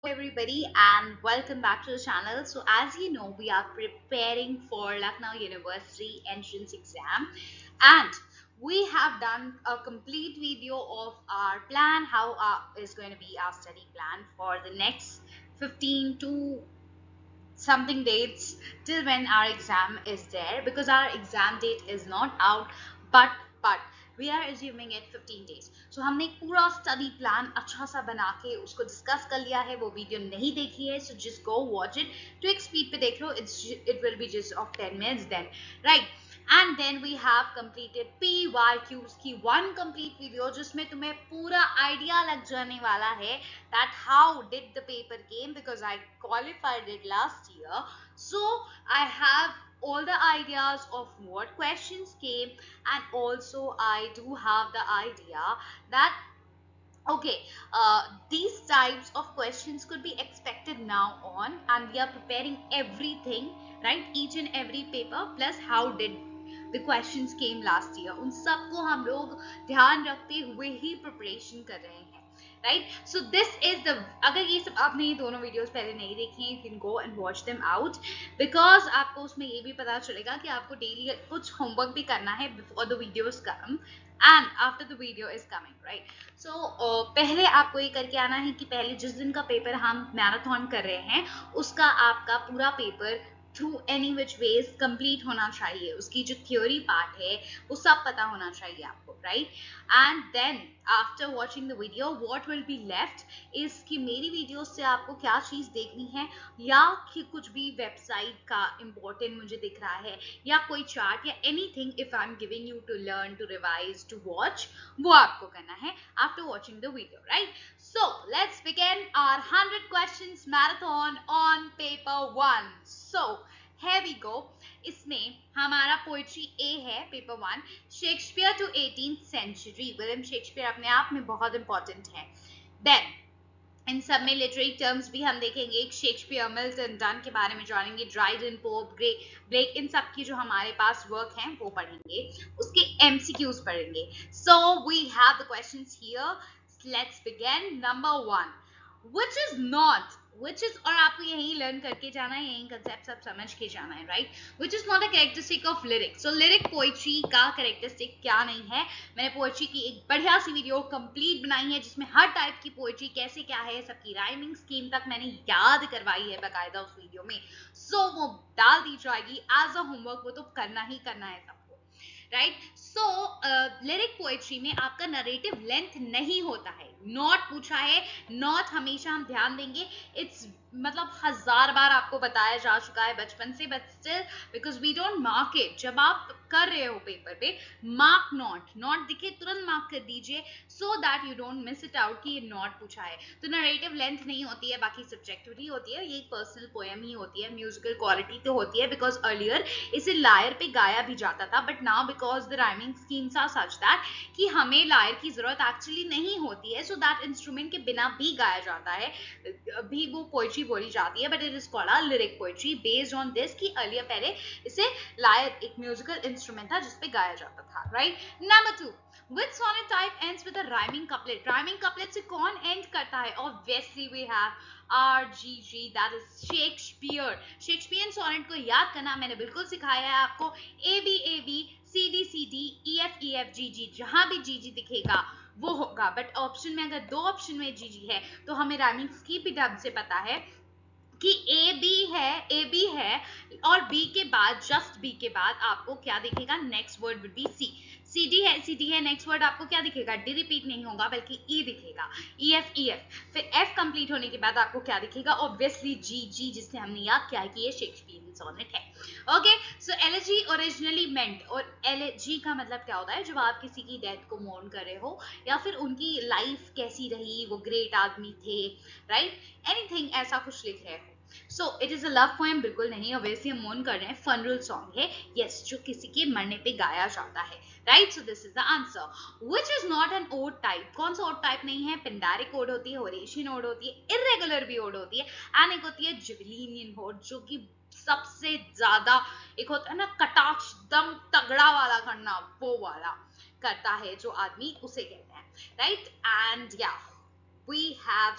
everybody and welcome back to the channel. So as you know, we are preparing for Lucknow University entrance exam, and we have done a complete video of our plan, how is going to be our study plan for the next 15 to something dates till when our exam is there, because our exam date is not out, but we are assuming it 15 days. So हमने एक पूरा study plan अच्छा सा बना के उसको discuss कर लिया है. वो वीडियो नहीं देखी है, so just go watch it. तो एक स्पीड पे देख लो, it will be just of 10 minutes then, right? And then we have completed PYQs की one complete video जिसमें तुम्हें पूरा idea लग जाने वाला है that how did the paper came, because I qualified it last year. So I have all the ideas of what questions came, and also I do have the idea that okay, these types of questions could be expected now on, and we are preparing everything, right? Each and every paper plus how did the questions came last year, उन सबको हम लोग ध्यान रखते हुए ही preparation कर रहे हैं, right? So this is the, अगर ये सब आपने ये दोनों वीडियोस पहले नहीं देखी हैं, you can go and watch them out, because आपको उसमें ये भी पता चलेगा कि आपको डेली कुछ होमवर्क भी करना है before the videos come and after the video is coming, right? So पहले आपको ये करके आना है कि पहले जिस दिन का पेपर हम मैराथन कर रहे हैं उसका आपका पूरा paper through any which ways complete होना चाहिए. उसकी जो थ्योरी पार्ट है वो सब पता होना चाहिए आपको, right? And then after watching the video what will be left is कि मेरी वीडियो से आपको क्या चीज देखनी है, या कि कुछ भी वेबसाइट का इंपॉर्टेंट मुझे दिख रहा है, या कोई चार्ट, या anything if I am giving you to learn, to revise, to watch, वो आपको करना है after watching the video, right? So let's begin our 100 questions marathon on paper 1. So here we go. इसमें हमारा पोइट्री ए है, paper 1, Shakespeare to 18th century. William Shakespeare अपने आप में बहुत इंपॉर्टेंट है. देन इन सब में लिटरेरी टर्म्स भी हम देखेंगे. एक शेक्सपियर, मिल्टन, डन के बारे में जानेंगे, ड्राइडन, पोप, ग्रे, ब्लेक, इन सब की जो हमारे पास वर्क हैं वो पढ़ेंगे. उसके एमसीक्यूज पढ़ेंगे. So we have the questions here. Let's begin. Number 1, which is not, which is, और आपको यही लर्न करके जाना है, यही कंसेप्ट सब समझ के जाना है, right? which is not a characteristic of lyric. so lyric poetry का characteristic क्या नहीं है. मैंने पोएट्री की एक बढ़िया सी वीडियो कंप्लीट बनाई है जिसमें हर टाइप की पोएट्री कैसे क्या है, सबकी राइमिंग स्कीम तक मैंने याद करवाई है बकायदा उस वीडियो में. सो वो डाल दी जाएगी एज अ होमवर्क. वो तो करना ही करना है सबको, राइट? सो लिरिक पोएट्री में आपका नरेटिव लेंथ नहीं होता है. नॉट पूछा है, नॉट हमेशा हम ध्यान देंगे. इट्स मतलब 1000 बार आपको बताया जा चुका है बचपन से, but still because we don't mark it. जब आप कर रहे हो पेपर पे, मार्क नॉट, नॉट दिखे तुरंत मार्क कर दीजिए, so that you don't miss it out कि ये नॉट पूछा है. तो नरेटिव लेंथ नहीं होती है, बाकी सब्जेक्टिविटी होती है. ये पर्सनल पोएम ही होती है. म्यूजिकल क्वालिटी तो होती है बिकॉज अर्लियर इसे लायर पे गाया भी जाता था, but now because the rhyming schemes are such that कि हमें लायर की जरूरत एक्चुअली नहीं होती है, सो दैट इंस्ट्रूमेंट के बिना भी गाया जाता है, भी वो पोएट्री बोली जाती है. But it is called a lyric poetry based on this कि अर्लियर पहले इसे लायर एक म्यूजिकल इंस्ट्रूमेंट था जिसपे गाया जाता था, right? Number 2, which sonnet type ends with a rhyming couplet? rhyming couplet से कौन end करता है? Obviously we have RGG, that is Shakespeare. Shakespearean sonnet को याद करना मैंने बिल्कुल सिखाया है आपको. AB CD CD EF EF GG, जहां भी GG दिखेगा वो होगा. बट ऑप्शन में अगर दो ऑप्शन में GG है तो हमें राइमिंग की भी ढंग से पता है कि ए बी है, और बी के बाद, जस्ट बी के बाद आपको क्या दिखेगा? Next word will be C. C D है, नेक्स्ट वर्ड आपको क्या दिखेगा? डी रिपीट नहीं होगा बल्कि ई दिखेगा. E F. फिर एफ कंप्लीट होने के बाद आपको क्या दिखेगा? ऑब्वियसली जी, जिससे हमने याद किया है कि ये शेक्सपियरियन सोनेट है. ओके, सो एलेजी ओरिजिनली मेंट, और एलेजी का मतलब क्या होता है? जब आप किसी की डेथ को मोर्न कर रहे हो, या फिर उनकी लाइफ कैसी रही, वो ग्रेट आदमी थे, राइट? एनीथिंग ऐसा कुछ लिख रहे हो. So it is a love poem बिल्कुल नहीं, ऑब्वियसली हम मोन कर रहे हैं. फनरल सॉन्ग है, यस, जो किसी के मरने पे गाया जाता है, right? So this is the answer. Which is not an ode type? कौन सा ओड टाइप नहीं है? पेंडारिक ओड होती है, होरेशियन ओड होती है, इर्रेगुलर भी ओड होती है, एंड एक होती है जिबलिनियन ओड, जो कि सबसे ज्यादा एक होता है ना कटाक्ष, दम तगड़ा वाला करना, वो वाला करता है जो आदमी, उसे कहते हैं, राइट? एंड या we have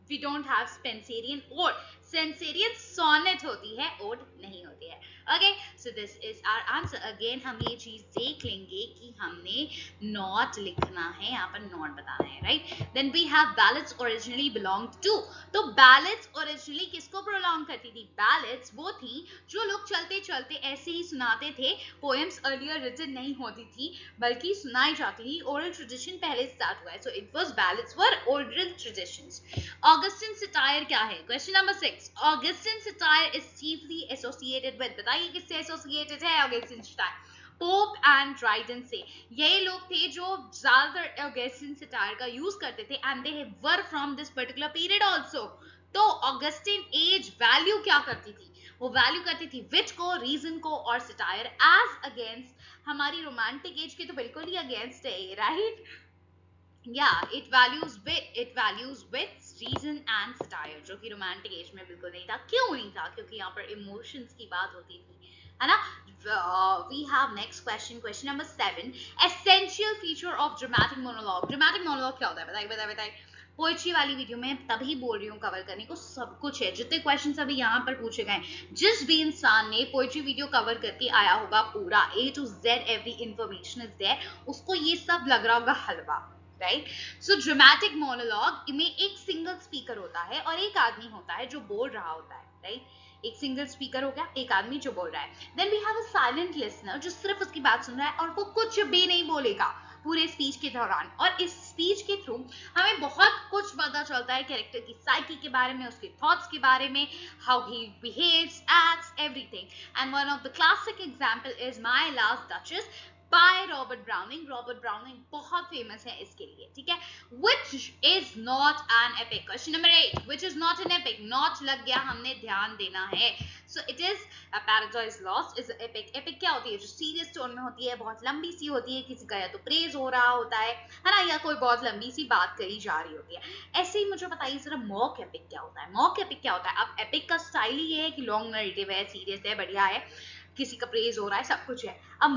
we don't have Spenserian ode, Spenserian sonnet होती है, ओड नहीं होती है। Okay, so this is our answer. Again हम ये चीज देख लेंगे कि हमने नॉट लिखना है, यहाँ पर नॉट बताना है, right. Then we have ballads originally belong to, तो बैलेट्स ओरिजिनली किसको बिलोंग करती थी? बैलेट्स वो थी जो लोग चलते चलते ऐसे ही सुनाते थे, पोएम्स अर्लियर रिटन नहीं होती थी बल्कि सुनाई जाती थी, ओरल ट्रेडिशन पहले स्टार्ट हुआ है, so it was ballads were oral traditions. Augustan satire क्या है? Question number 6, Augustan satire is chiefly associated with, बताइए किससे एसोसिएटेड है Augustan satire? Pope and Dryden से। ये लोग थे जो ज्यादातर ऑगस्टिन सटायर का यूज करते थे, and they were from this particular period also. तो ऑगस्टिन एज वैल्यू क्या करती थी? वो वैल्यू करती थी विच को, रीजन को और सटायर एज अगेंस्ट। हमारी रोमांटिक एज के तो बिल्कुल ही अगेंस्ट है, right. It values with reason and satire, जो कि रोमांटिक एज में बिल्कुल नहीं था। क्यों नहीं था? क्योंकि यहाँ पर इमोशंस की बात होती थी, है ना। We have next question, question number 7, essential feature of dramatic monologue. Dramatic monologue क्या होता है? बताइए। पोएट्री वाली वीडियो में तभी बोल रही हूँ कवर करने को, सब कुछ है, जितने क्वेश्चन अभी यहाँ पर पूछे गए, जिस भी इंसान ने पोएट्री वीडियो कवर करके आया होगा पूरा A to Z every information is there, उसको ये सब लग रहा होगा हलवा, राइट। सो ड्रामेटिक मोनोलॉग में एक सिंगल स्पीकर होता है और एक आदमी होता है जो बोल रहा होता है, राइट। एक सिंगल स्पीकर हो गया, एक आदमी जो बोल रहा है। Then we have a silent listener जो सिर्फ उसकी बात सुन रहा है और वो कुछ भी नहीं बोलेगा पूरे स्पीच के दौरान। और इस स्पीच के थ्रू हमें बहुत कुछ पता चलता है कैरेक्टर की साइकी के बारे में, उसके थॉट्स के बारे में, how he behaves, acts, everything. And one of the classic example is my last duchess by Robert browning. Robert browning बहुत फेमस है इसके लिए, ठीक है। Which is not an epic? Question number 8, which is not an epic? Not लग गया, हमने ध्यान देना है। So it is a Paradise Lost is epic. Epic क्या होती है? जो सीरियस टोन में होती है, बहुत लंबी सी होती है, किसी का या तो प्रेज हो रहा होता है ना, या कोई बहुत लंबी सी बात करी जा रही होती है। ऐसे ही मुझे बताइए जरा मॉक एपिक क्या होता है? मॉक एपिक क्या होता है? अब एपिक का स्टाइल ही ये है कि लॉन्ग नरेटिव है, सीरियस है, बढ़िया है, किसी का प्रेज हो रहा है, सब कुछ है। अब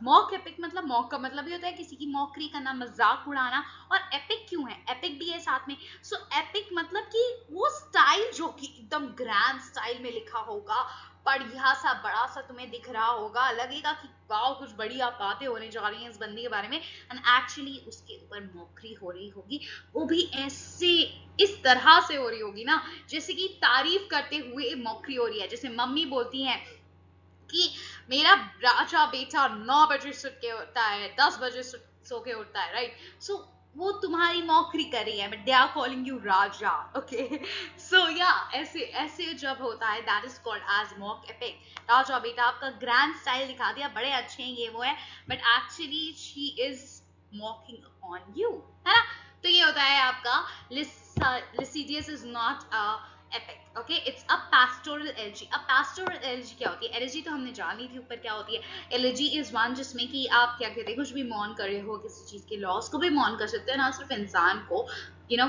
मॉक एपिक मतलब, मॉक का मतलब ये होता है किसी की मॉकरी करना, मजाक उड़ाना। और एपिक क्यों है? एपिक भी है साथ में। सो एपिक मतलब कि वो स्टाइल जो कि एकदम ग्रैंड स्टाइल में लिखा होगा, बढ़िया सा बड़ा सा तुम्हें दिख रहा होगा, लगेगा कि वाओ कुछ बढ़िया बातें होने जा रही हैं इस बंदी के बारे में, एंड एक्चुअली उसके ऊपर मॉकरी हो रही होगी, वो भी ऐसे इस तरह से हो रही होगी ना, जैसे कि तारीफ करते हुए मॉकरी हो रही है। जैसे मम्मी बोलती हैं कि मेरा राजा बेटा 9 बजे सो के उठता है, 10 बजे सो के उठता है, राइट। सो वो तुम्हारी मॉकरी कर रही है, but they are calling you Raja, okay. So या ऐसे ऐसे जब होता है, that is called as mock epic. Raja बेटा आपका ग्रैंड स्टाइल दिखा दिया, बड़े अच्छे हैं, ये वो है, but actually she is mocking on you, है ना। तो ये होता है आपका Lycidas is not a epic, okay, it's a pastoral elegy। अब pastoral elegy क्या होती है? elegy तो हमने जान ली थी ऊपर क्या होती है। elegy is one जिसमें कि आप क्या कहते हैं, कुछ भी मौन कर रहे हो, किसी चीज के लॉस को भी मौन कर सकते हैं, ना सिर्फ इंसान को,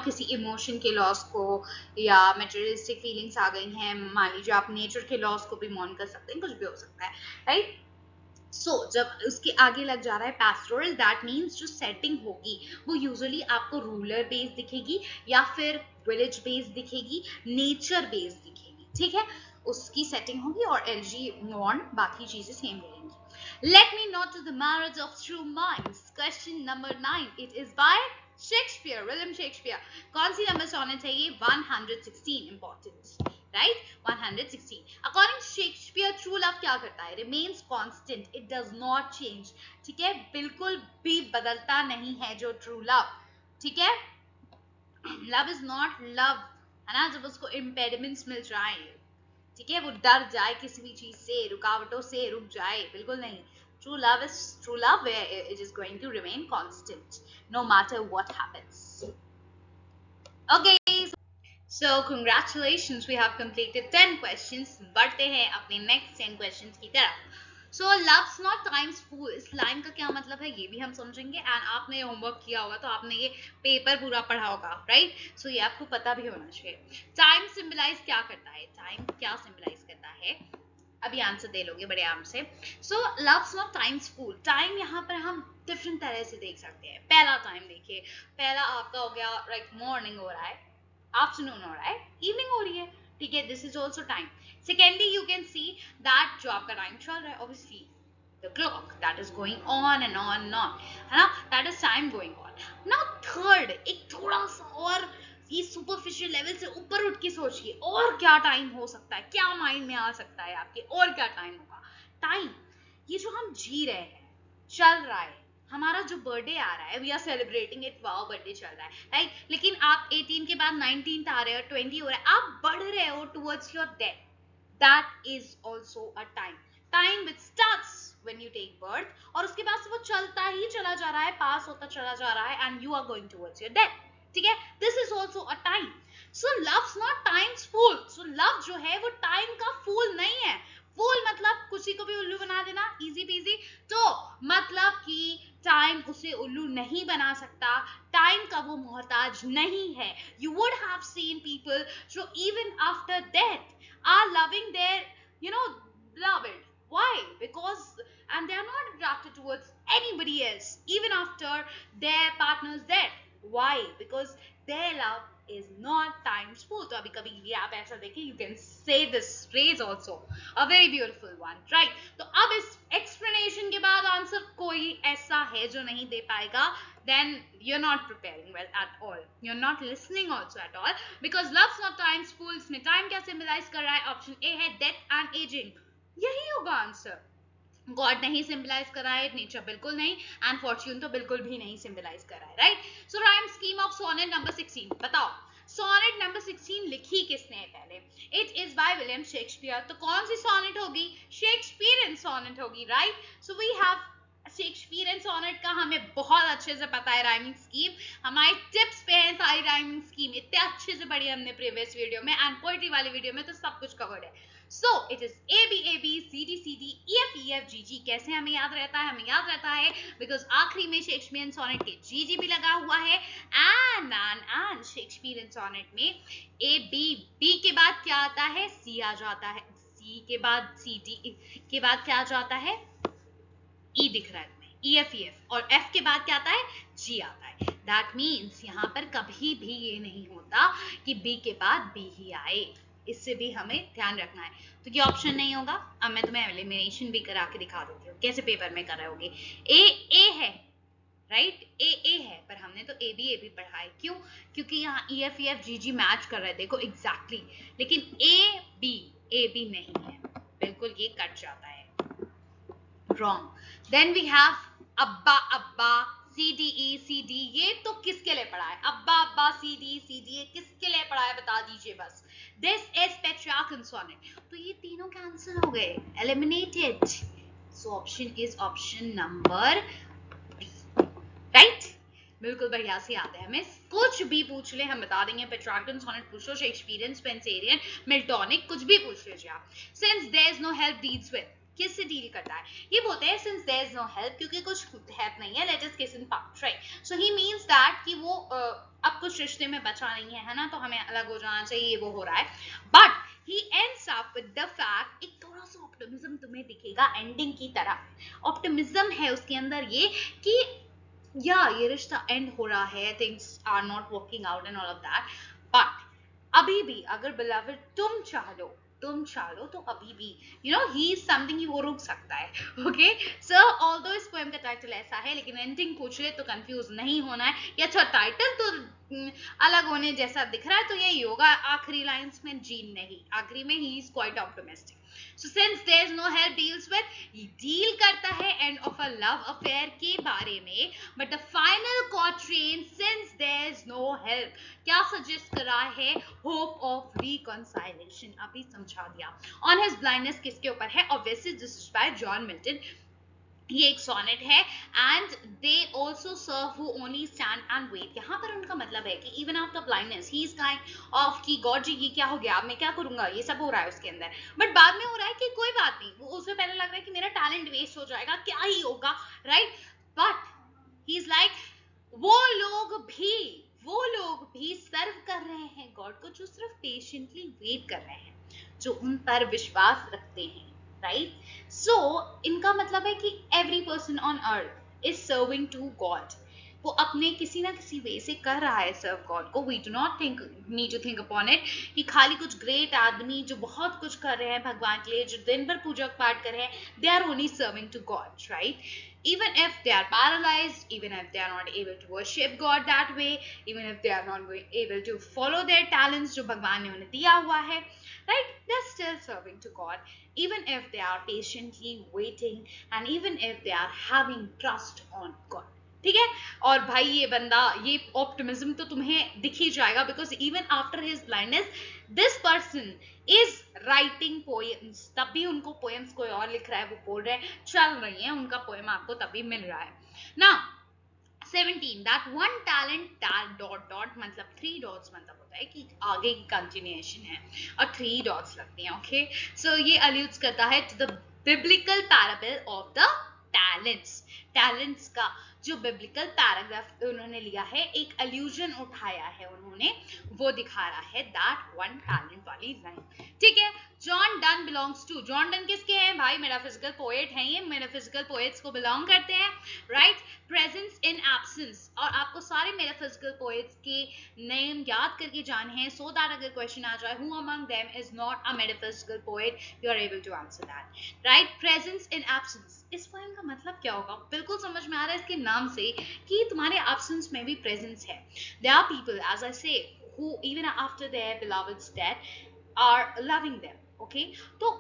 किसी इमोशन के लॉस को, या मटेरियलिस्टिक फीलिंग्स आ गई हैं, मान लीजिए आप नेचर के लॉस को भी मौन कर सकते हैं, कुछ भी हो सकता है, राइट। जब उसके आगे लग जा रहा है पैस्टोरल, दैट मीन्स जो सेटिंग होगी वो यूजुअली आपको रूरल बेस दिखेगी या फिर विलेज बेस दिखेगी, नेचर बेस दिखेगी, ठीक है, उसकी सेटिंग होगी, और एलजी नॉन बाकी चीजें सेम रहेंगी। Let me not to the marriage of true minds. Question number 9, it is by Shakespeare, William Shakespeare. कौन सी नंबर सोनेट है ये? 116, important, right, 116। According Shakespeare true love क्या करता है? Remains constant, it does not change, ठीक है, बिल्कुल भी बदलता नहीं है जो ट्रू लव, ठीक है। लव इज नॉट लव, है ना, जब उसको इम्पेडिमेंट्स मिल जाए, ठीक है, वो डर जाए किसी भी चीज से, रुकावटों से रुक जाए, बिल्कुल नहीं। True love is true love where it is going to remain constant no matter what happens. Okay, so congratulations, we have completed 10 questions. बढ़ते हैं अपने next 10 questions की तरफ। So love's not times full, इस लाइन का क्या मतलब है ये भी हम समझेंगे, एंड आपने होमवर्क किया होगा तो आपने ये पेपर पूरा पढ़ा होगा, राइट। सो ये आपको पता भी होना चाहिए। टाइम सिंबलाइज क्या करता है? टाइम क्या सिंबलाइज करता है? अभी आंसर दे लोगे बड़े आराम से। So love's not time's fool, time यहाँ पर हम डिफरेंट तरह से देख सकते हैं। पहला टाइम देखिए, पहला आपका हो गया लाइक मॉर्निंग हो रहा है, आफ्टरनून हो रहा है, इवनिंग हो रही है, ठीक है, this is also time. Secondly you can see that जो आपका टाइम चल रहा है, obviously the clock that is going on and on and on, है ना, that is time going on. Now third, एक थोड़ा सा और ये सुपरफिशियल लेवल से ऊपर उठ के सोचिए, और क्या टाइम हो सकता है, क्या माइंड में आ सकता है आपके, और क्या टाइम होगा. टाइम, ये जो हम जी रहे हैं, चल रहा है, हमारा जो बर्थडे आ रहा है, we are celebrating it, wow birthday चल रहा है, राइट, लेकिन आप 18 के बाद 19 आ रहे हो, 20 हो रहा है, आप बढ़ रहे हो towards your death. That is also a time. Time which starts when you take birth, और उसके बाद से वो चलता ही चला जा रहा है, पास होता चला जा रहा है, and you are going towards your death. ठीक है, this is also a time. So love's not time's fool. So love जो है वो टाइम का फूल नहीं है. फूल मतलब किसी को भी उल्लू बना देना, इजी पीजी. तो मतलब कि टाइम उसे उल्लू नहीं बना सकता, टाइम का वो मोहताज नहीं है. You would have seen people जो even after death are loving their, you know, beloved. Why? Because, and they are not attracted towards anybody else even after their partner's death. Why? Because their love is not time's fool. तो अभी कभी ये आप ऐसा देखें, you can say this phrase also, a very beautiful one, right? तो अब इस explanation के बाद आंसर कोई ऐसा है जो नहीं दे पाएगा, then you're not preparing well at all, you're not listening also at all, because love's not time's fool. इसमें time क्या symbolize कर रहा है? ऑप्शन ए है death and aging, यही होगा आंसर. गॉड नहीं सिंबलाइज करा है, नेचर बिल्कुल नहीं, एंड फॉर्च्यून तो बिल्कुल भी नहीं सिंबलाइज करा है, right. So rhyme scheme of sonnet number 16, बताओ सोनेट नंबर 16 लिखी किसने है पहले? It is by William Shakespeare. तो कौन सी सोनेट होगी? शेक्सपियरियन सोनेट होगी, right. So we have Shakespearean sonnet का हमें बहुत अच्छे से पता है राइमिंग स्कीम, हमारे टिप्स पे है सारी राइमिंग स्कीम, इतने अच्छे से पढ़ी हमने प्रीवियस वीडियो में, एंड पोएट्री वाली वीडियो में तो सब कुछ कवर्ड है. So it is A B A B C D C D E F E F G G. कैसे हमें याद रहता है? हमें याद रहता है because आखिरी में शेक्सपियरियन सोनेट के G G भी लगा हुआ है, and शेक्सपियरियन सोनेट में A B B के बाद क्या आता है? C आ जाता है. C के बाद C D के बाद क्या आ जाता है? E दिख रहा है तुम्हें, E F E F, और F के बाद क्या आता है? G आता है. That means यहाँ पर कभी भी ये नहीं होता कि B के बाद B ही आए, इससे भी हमें ध्यान रखना है. तो ये ऑप्शन नहीं होगा. अब मैं तुम्हें एलिमिनेशन भी करा के दिखा देती हूँ कैसे पेपर में कर रहे होगे. ए है, राइट, ए है, पर हमने तो ए बी पढ़ा है. क्यों? क्योंकि यहाँ ई एफ जी जी मैच कर रहा है, देखो एग्जैक्टली. लेकिन ए बी नहीं है, बिल्कुल ये कट जाता है, रॉन्ग. देन वी हैव अब्बा अब्बा सी डी. ये तो किसके लिए पढ़ा है? अब्बा अब्बा सी डी ये किसके लिए पढ़ा है? बता दीजिए बस. This is Petrarchan sonnet. तो ये तीनों कैंसिल हो गए, eliminated. So option is option number B, right. बिल्कुल बढ़िया से याद है हमें, कुछ भी पूछ ले हम बता देंगे. पेट्रियार्कन सोनेट पूछ लो, शेक्सपियरियन, स्पेंसरियन, मिल्टोनिक, कुछ भी पूछ लीजिए आप. Since there is no help deals with, किससे डील करता है? ये बोलते हैं since there is no help, क्योंकि कुछ हेल्प नहीं है, let us kiss in part, right. So he means that कि वो अब कुछ रिश्ते में बचा नहीं है ना, तो हमें अलग हो जाना चाहिए, वो हो रहा है. But he ends up with the fact, एक थोड़ा सा ऑप्टिमिज्म तुम्हें दिखेगा एंडिंग की तरह. ऑप्टिमिज्म है उसके अंदर ये कि या ये रिश्ता एंड हो रहा है, things are not working out and all of that, but अभी भी अगर बिलवड तुम चाह लो तो अभी भी you know he is something, वो रुक सकता है. ओके, सो ऑल्दो इस पोएम का टाइटल ऐसा है, लेकिन एंडिंग पूछ ले तो कंफ्यूज नहीं होना है. ये अच्छा टाइटल तो अलग होने जैसा दिख रहा है, तो यही होगा. आखिरी लाइंस में जीन नहीं, आखिरी में ही is quite optimistic. So since there is no help deals with, deal करता है end of a love affair के बारे में, but the final quatrain since there is no help क्या सजेस्ट कर रहा है? Hope of reconciliation. अभी समझा दिया. ऑन हिज ब्लाइंडनेस किसके ऊपर है? Obviously this is by John Milton. ये एक सोनेट है, and they also serve who only stand and wait. यहाँ पर उनका मतलब है कि even after blindness he is kind of कि गॉड जी ये क्या हो गया, अब मैं क्या करूंगा, ये सब हो रहा है उसके अंदर. बट बाद में हो रहा है कि कोई बात नहीं, वो उसमें पहले लग रहा है कि मेरा टैलेंट वेस्ट हो जाएगा, क्या ही होगा, right. But he is like वो लोग भी सर्व कर रहे हैं गॉड को, जो सिर्फ पेशेंटली वेट कर रहे हैं, जो उन पर विश्वास रखते हैं, राइट. सो इनका मतलब है कि every person on earth is serving to God. वो अपने किसी ना किसी वे से कर रहा है सर्व गॉड को. We do not think need to think upon it कि खाली कुछ ग्रेट आदमी जो बहुत कुछ कर रहे हैं भगवान के लिए, जो दिन भर पूजा पाठ कर रहे हैं, they are only serving to God, right? Even if they are paralyzed, even if they are not able to worship God that way, even if they are not able to follow their talents जो भगवान ने उन्हें दिया हुआ है, right? They're still serving to God, even if they are patiently waiting, and even if they are having trust on God. ठीक है. और भाई ये बंदा, ये ऑप्टिमिज्म तो तुम्हें दिख ही जाएगा, because even after his blindness this person is writing poems. तब भी उनको पोएम्स कोई और लिख रहा है, वो बोल रहे हैं, चल रही है उनका पोएम, आपको तभी मिल रहा है ना. 17 that one talent that dot dot मतलब 3 dots मतलब होता है कि आगे की कंटिन्यूएशन है और 3 dots लगती हैं. ओके, सो ये alludes करता है to the biblical parable of the talents का जो बिब्लिकल पैराग्राफ उन्होंने लिया है, एक अल्यूजन उठाया है उन्होंने, वो दिखा रहा है दैट वन टैलेंट वाली लाइन. ठीक है. John Donne belongs to, John Donne किसके हैं भाई? मेटाफिजिकल पोएट हैं ये, मेटाफिजिकल पोएट्स को बिलोंग करते हैं, राइट? प्रेजेंस इन एब्सेंस, और आपको सारे मेटाफिजिकल पोएट्स के नेम याद करके जाने हैं, सो दैट अगर क्वेश्चन आ जाए who among them is not a metaphysical poet, you are able to answer that, right? Presence in absence, इस पोएम का मतलब क्या होगा? बिल्कुल समझ में आ रहा है इसके नाम से कि तुम्हारे एब्सेंस में भी प्रेजेंस है. There are people as I say who even after their beloved's death are loving them. Okay, तो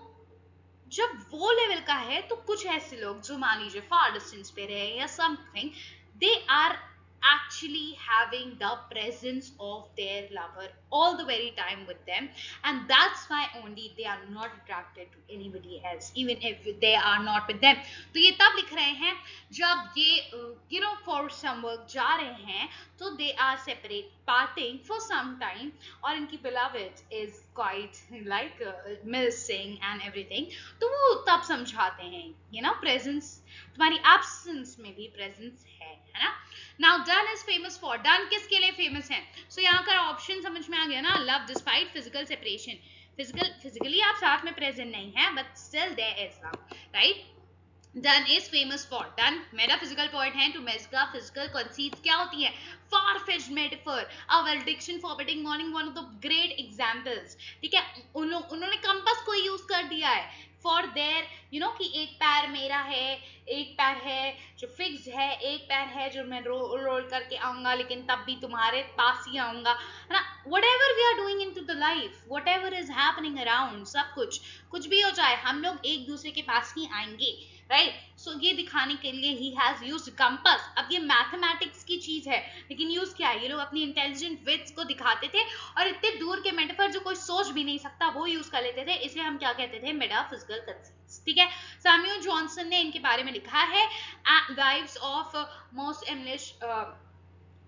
जब वो लेवल का है तो कुछ ऐसे लोग जो मान लीजिए फार डिस्टेंस पे रहे या something, they are actually having the presence of their lover all the very time with them, and that's why only they are not attracted to anybody else even if they are not with them. तो ये तब लिख रहे हैं जब ये for some work जा रहे हैं, तो they are separate parting for some time, और इनकी beloved is quite like missing and everything, तो वो तब समझाते हैं presence, तुम्हारी absence में भी presence है ना. Now done is famous for, done किसके लिए फेमस है? सो यहाँ का ऑप्शन समझ में आ गया ना, love despite physical separation, physically आप साथ में प्रेजेंट नहीं है but still there is love, right? Donne is famous for, Donne metaphysical point है, टू मेटाफिजिकल कंसीट्स क्या होती है? far-fetched metaphor, a valediction forbidding warning, one of the great examples. ठीक है, उन्होंने कंपास को यूज कर दिया है फॉर देयर कि एक पैर मेरा है, एक पैर है जो फिक्स है, एक पैर है जो मैं रोल करके आऊंगा, लेकिन तब भी तुम्हारे पास ही आऊंगा, है ना. whatever we are doing into the life, whatever is happening around, सब कुछ भी हो जाए, हम लोग एक दूसरे के पास ही आएंगे, राइट? सो ये दिखाने के लिए ही हैज यूज्ड कंपास. अब ये मैथमेटिक्स की चीज है, लेकिन यूज क्या है? ये लोग अपनी इंटेलिजेंट विट्स को दिखाते थे, और इतने दूर के मेटाफर जो कोई सोच भी नहीं सकता वो यूज कर लेते थे, इसे हम क्या कहते थे? Metaphysical concepts. ठीक है. सैमुअल जॉनसन ने इनके बारे में लिखा है lives of most English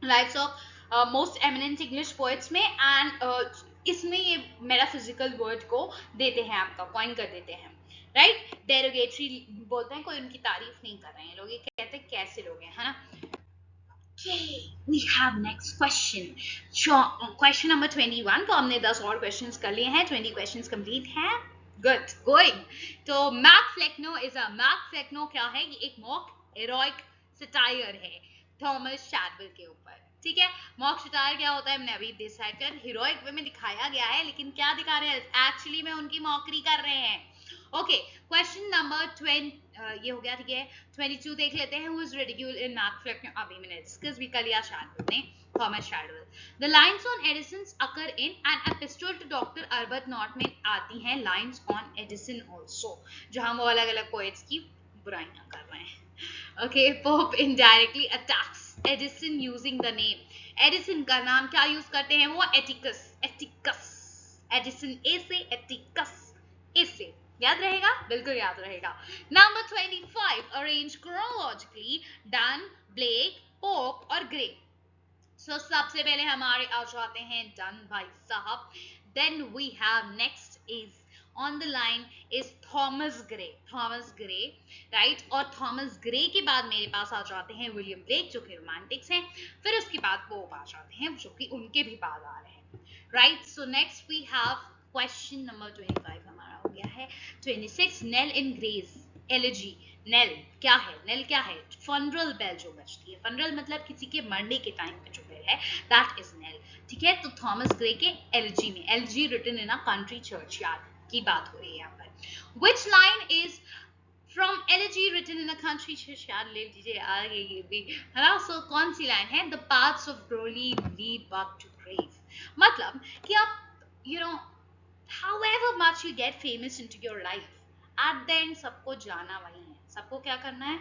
lives of most eminent English poets में, एंड इसमें ये मेटाफिजिकल वर्ड को देते हैं, आपका कॉइन कर देते हैं, राइट? डेरोगेटरी बोलते हैं, कोई उनकी तारीफ नहीं कर रहे हैं लोग, ये कहते हैं कैसे लोग हैं, है ना. Okay, we have next question. Question number 21. तो हमने 10 और questions कर लिए हैं, 20 questions complete हैं. Good, going. तो Mac Flecknoe is a Mac Flecknoe क्या है? ये एक mock heroic satire है थॉमस शैडवेल के ऊपर. ठीक है. मॉक सटायर क्या होता है हमने अभी डिसाइड कर, हीरोइक वे में दिखाया गया है, लेकिन क्या दिखा रहे हैं? एक्चुअली में उनकी मॉकरी कर रहे हैं. ओके, क्वेश्चन नंबर 20 ये हो गया. ठीक है. 22 देख लेते हैं. Who is ridiculed in Mac Flecknoe? अभी मैंने डिस्कस भी कर लिया शैडवेल ने, Thomas Shadwell. The lines on Addison occur in an epistle to doctor Arbuthnot में आती हैं लाइंस ऑन एडिसन आल्सो, जहां वो अलग अलग पोएट्स की बुराइयां कर रहे हैं. Okay, pope indirectly attacks Edison using the name. Edison का नाम क्या यूज करते हैं वो? एटिकस. एडिसन ए से, एटिकस ए से. याद रहेगा? बिल्कुल याद रहेगा. Number 25, arrange chronologically Donne, Blake, Pope और ग्रे. सो सबसे पहले हमारे आ जाते हैं डन भाई साहब. Then we have next is on the line is Thomas Gray, right? और थॉमस ग्रे के बाद मेरे पास आ जाते हैं विलियम ब्लेक, जो कि रोमांटिक्स हैं. फिर उसके बाद पोप आ जाते हैं, जो कि उनके भी बाद आ रहे हैं, right? So next we have question number 25 हमारा हो गया है. 26, knell in Gray's. Elegy, knell क्या है? नेल क्या है? फनरल बेल जो बजती है, फनरल मतलब किसी के मरने के टाइम पे जो बेल है, दैट इज नेल। ठीक है, तो थॉमस ग्रे के एलिजी में, elegy written in a country churchyard की बात हो रही है यहाँ पर। Which line is from elegy written in a country churchyard, ले लीजिए आगे ये भी है ना। सो कौन सी लाइन है? The paths of glory lead back to grave, मतलब कि आप you know however much you get famous into your life, at the end सबको जाना वही है, सबको क्या करना है?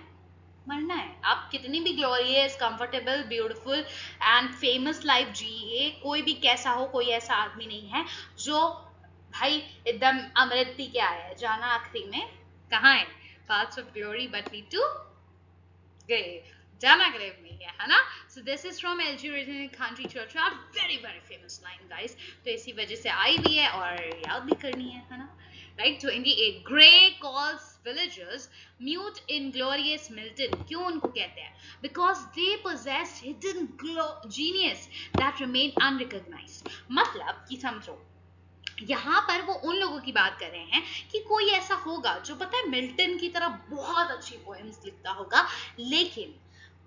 मरना है। आप कितनी भी glorious, comfortable, beautiful and famous life जिए, कोई भी कैसा हो, कोई ऐसा आदमी नहीं है जो भाई एकदम अमृत पी के आया है। जाना आखिरी में कहाँ है? Paths of glory but lead to grave, जाना grave में है ना। So this is from LG written in country church, very very famous line guys, तो इसी वजह से आई भी है और याद भी करनी है ना। Right, 28 Gray calls villagers mute inglorious Milton, क्यों उनको कहते हैं? Because they possess hidden genius that remain unrecognized, मतलब कि समझो यहाँ पर वो उन लोगों की बात कर रहे हैं कि कोई ऐसा होगा जो पता है मिल्टन की तरह बहुत अच्छी पोएम्स लिखता होगा, लेकिन